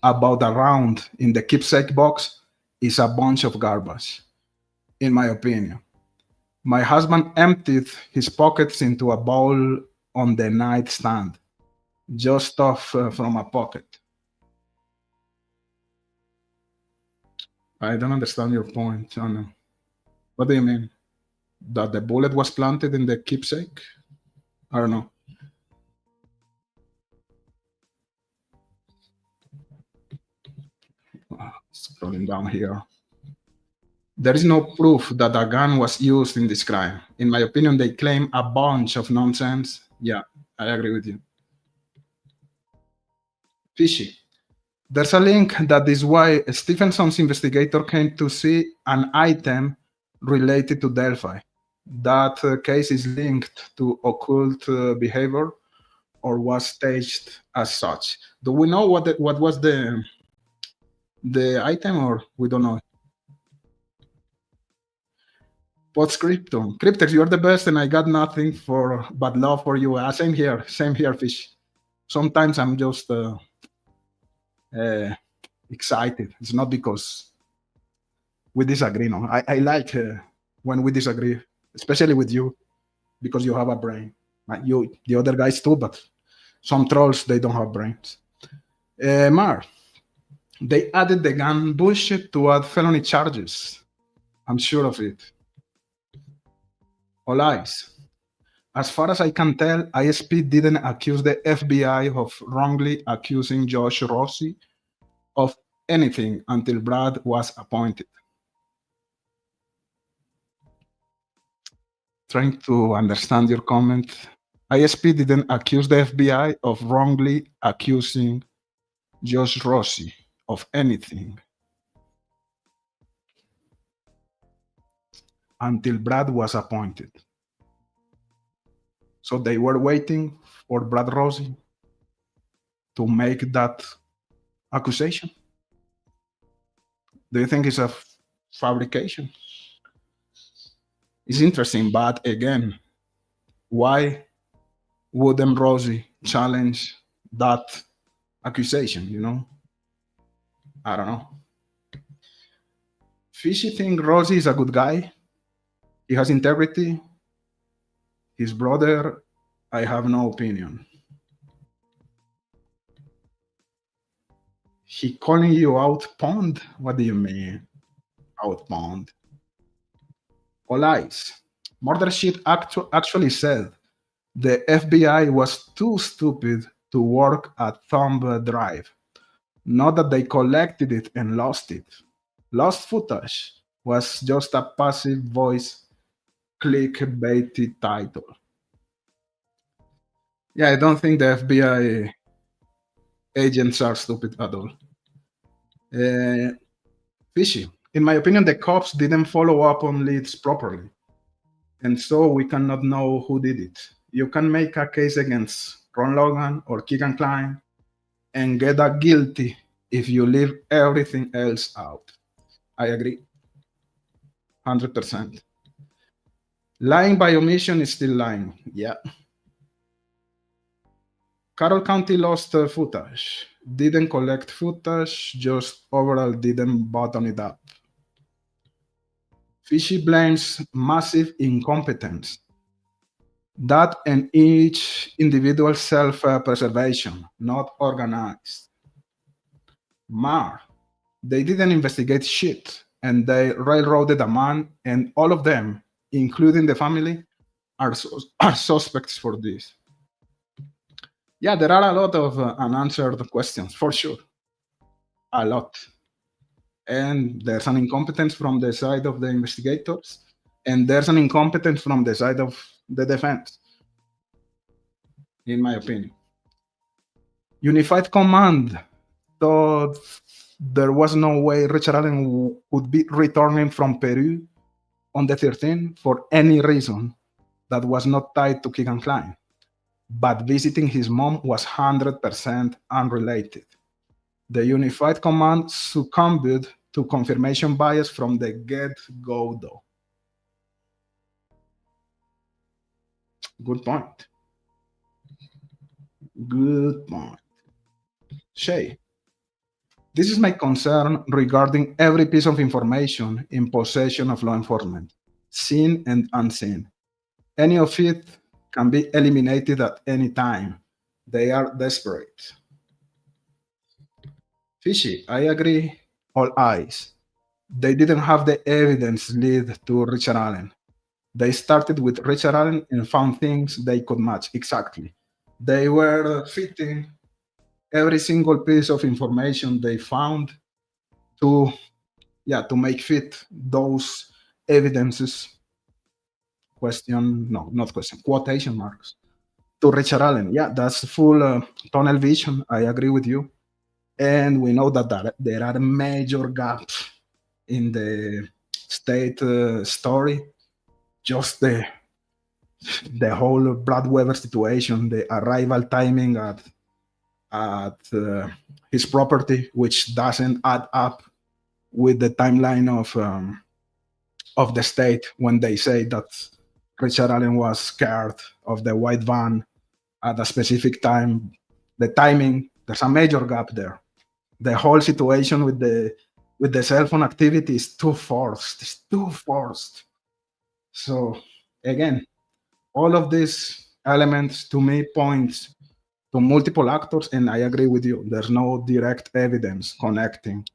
A: about a round in the keepsake box is a bunch of garbage, in my opinion. My husband emptied his pockets into a bowl on the nightstand, just stuff from a pocket. I don't understand your point, Anna. What do you mean? That the bullet was planted in the keepsake? I don't know. Scrolling down here. There is no proof that a gun was used in this crime. In my opinion, they claim a bunch of nonsense. Yeah, I agree with you. Fishy. There's a link that is why Stephenson's investigator came to see an item related to Delphi. That case is linked to occult behavior or was staged as such. Do we know what was the item, or we don't know? Post-scriptum. Cryptex, you're the best, and I got nothing but love for you. Same here, Fish. Sometimes I'm just excited. It's not because we disagree. No, I like when we disagree, especially with you, because you have a brain. You, the other guys too, but some trolls, they don't have brains. Mar, they added the gun bullshit to add felony charges. I'm sure of it. All eyes. As far as I can tell, ISP didn't accuse the FBI of wrongly accusing Josh Rossi of anything until Brad was appointed. Trying to understand your comment. ISP didn't accuse the FBI of wrongly accusing Josh Rossi of anything until Brad was appointed. So they were waiting for Brad Rossi to make that accusation. Do you think it's a fabrication? It's interesting, but again, why wouldn't Rossi challenge that accusation, you know? I don't know. Fishy think Rossi is a good guy. He has integrity. His brother, I have no opinion. He calling you out pond? What do you mean? Out pond? All eyes. Murder Sheet actually said the FBI was too stupid to work at thumb drive. Not that they collected it and lost it. Lost footage was just a passive voice clickbaity title. Yeah, I don't think the FBI agents are stupid at all. Fishy. In my opinion, the cops didn't follow up on leads properly. And so we cannot know who did it. You can make a case against Ron Logan or Kegan Kline and get a guilty if you leave everything else out. I agree. 100%. Lying by omission is still lying. Yeah. Carroll County lost footage. Didn't collect footage, just overall didn't button it up. Fishy blames massive incompetence. That and each individual self-preservation, not organized. Mar, they didn't investigate shit, and they railroaded a man, and all of them, including the family, are suspects for this. Yeah, there are a lot of unanswered questions, for sure. A lot. And there's an incompetence from the side of the investigators, and there's an incompetence from the side of the defense, in my opinion. Unified Command thought there was no way Richard Allen would be returning from Peru on the 13th for any reason that was not tied to Kegan Kline. But visiting his mom was 100% unrelated. The Unified Command succumbed to confirmation bias from the get-go, though. Good point. Good point. Shay, this is my concern regarding every piece of information in possession of law enforcement, seen and unseen. Any of it can be eliminated at any time. They are desperate. Fishy, I agree. All eyes. They didn't have the evidence lead to Richard Allen. They started with Richard Allen and found things they could match. Exactly. They were fitting every single piece of information they found to make fit those evidences. Quotation marks, to Richard Allen. Yeah, that's full tunnel vision. I agree with you. And we know that there are major gaps in the state story. Just the whole Brad Weber situation, the arrival timing at his property, which doesn't add up with the timeline of of the state when they say that Richard Allen was scared of the white van at a specific time. The timing, there's a major gap there. The whole situation with the cell phone activity is too forced. It's too forced. So again, all of these elements to me points to multiple actors, and I agree with you. There's no direct evidence connecting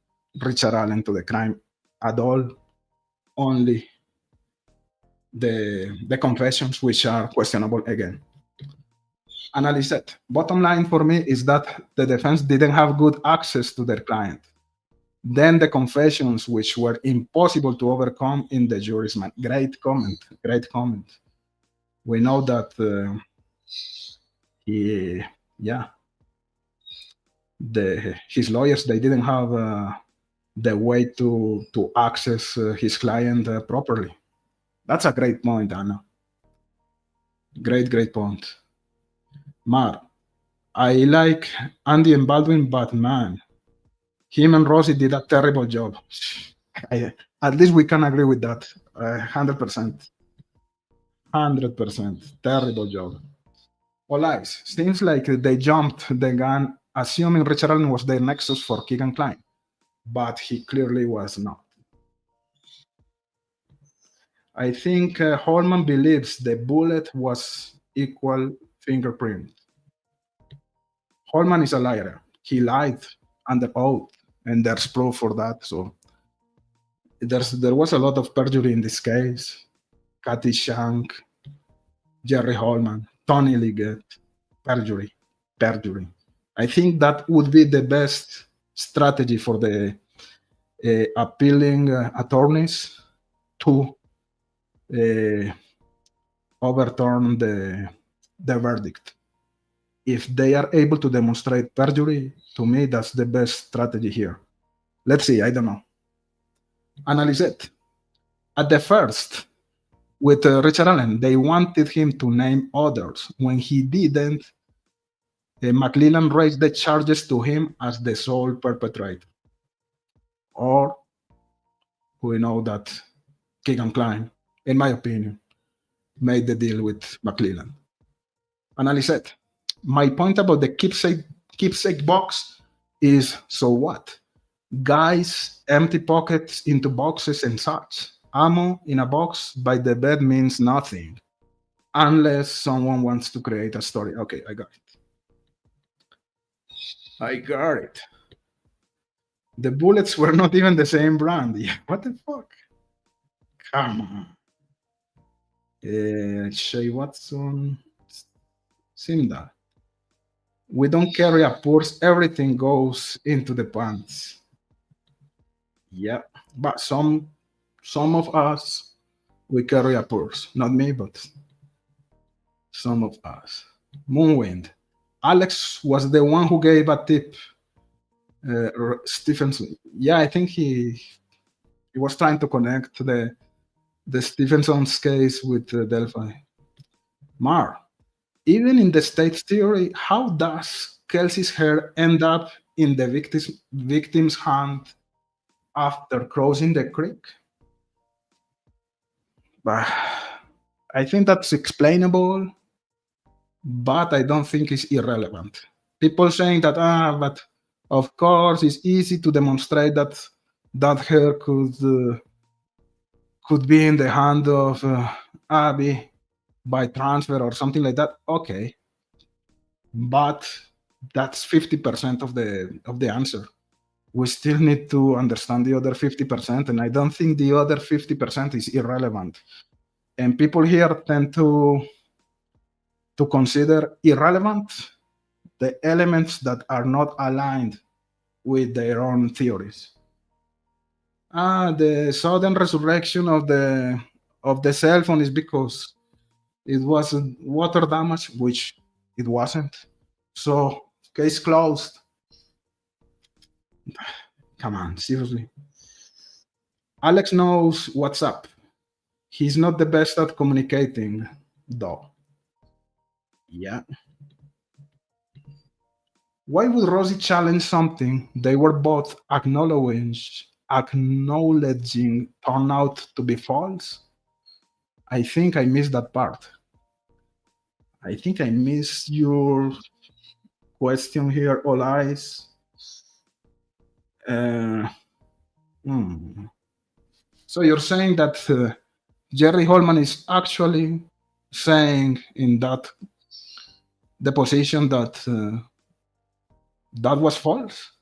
A: Richard Allen to the crime at all. Only the confessions, which are questionable again. Analyze it. Bottom line for me is that the defense didn't have good access to their client. Then the confessions, which were impossible to overcome in the jury's mind. Great comment. Great comment. We know that his lawyers, they didn't have the way to access his client properly. That's a great point, Anna. Great point. Mar, I like Andy and Baldwin, but man, him and Rosie did a terrible job. At least we can agree with that. 100%. 100%. Terrible job. All eyes. Seems like they jumped the gun, assuming Richard Allen was their nexus for Kegan Kline, but he clearly was not. I think Holman believes the bullet was equal fingerprint. Holman is a liar. He lied under oath, and there's proof for that. So there was a lot of perjury in this case. Cathy Shank, Jerry Holman, Tony Liggett, perjury. I think that would be the best strategy for the appealing attorneys to overturn the verdict. If they are able to demonstrate perjury, to me, that's the best strategy here. Let's see, I don't know. Analyze it. At the first, with Richard Allen, they wanted him to name others. When he didn't, McClellan raised the charges to him as the sole perpetrator. Or we know that Kegan Kline, in my opinion, made the deal with McClellan. Analyze it. My point about the keepsake box is, so what? Guys empty pockets into boxes and such. Ammo in a box by the bed means nothing unless someone wants to create a story. Okay, I got it. The bullets were not even the same brand. Yeah, what the fuck? Come on. Shay Watson. Simda. We don't carry a purse. Everything goes into the pants. Yeah, but some of us, we carry a purse. Not me, but some of us. Moonwind. Alex was the one who gave a tip. Stevenson. Yeah, I think he was trying to connect the Stevenson's case with Delphi. Mar. Even in the state's theory, how does Kelsey's hair end up in the victim's hand after crossing the creek? But I think that's explainable, but I don't think it's irrelevant. People saying that, but of course it's easy to demonstrate that hair could be in the hand of Abby by transfer or something like that. Okay, but that's 50% of the answer. We still need to understand the other 50%, and I don't think the other 50% is irrelevant. And people here tend to consider irrelevant the elements that are not aligned with their own theories. The sudden resurrection of the cell phone is because it was water damage, which it wasn't. So, case closed. Come on, seriously. Alex knows what's up. He's not the best at communicating, though. Yeah. Why would Rosie challenge something they were both acknowledging acknowledging turned out to be false. I think I missed that part. I think I missed your question here, all eyes. So you're saying that Jerry Holman is actually saying in that deposition that that was false?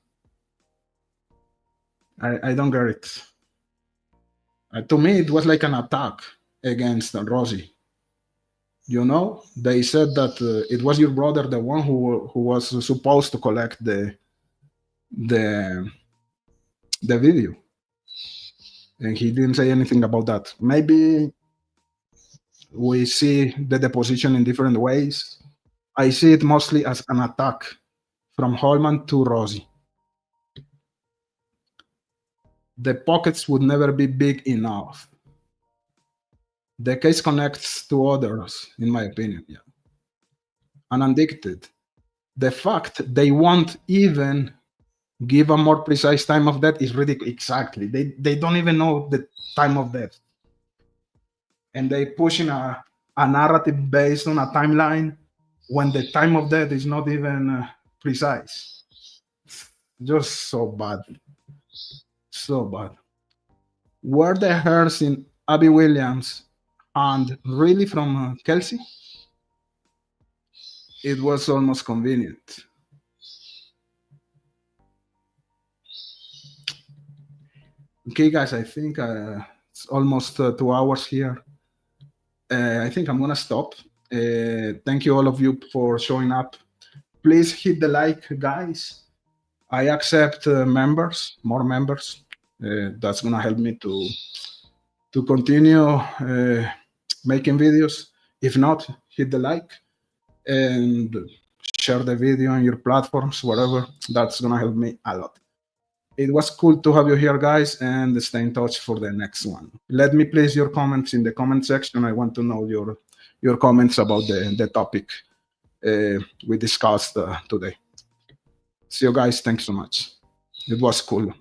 A: I don't get it. To me, it was like an attack against Rosie. You know, they said that it was your brother, the one who was supposed to collect the video, and he didn't say anything about that. Maybe we see the deposition in different ways. I see it mostly as an attack from Holman to Rosie. The pockets would never be big enough. The case connects to others, in my opinion. Yeah. Unaddicted. The fact they won't even give a more precise time of death is ridiculous. Exactly. They don't even know the time of death. And they pushing a narrative based on a timeline when the time of death is not even precise. Just so bad. So bad. Were the hairs in Abby Williams and really from Kelsey? It was almost convenient. Okay, guys, I think it's almost 2 hours here. I think I'm gonna stop. Thank you all of you for showing up. Please hit the like, guys. I accept members, more members. That's gonna help me to continue making videos. If not, hit the like and share the video on your platforms, whatever. That's gonna help me a lot. It was cool to have you here, guys, and stay in touch for the next one. Let me place your comments in the comment section. I want to know your comments about the topic we discussed today. See you guys. Thanks so much. It was cool.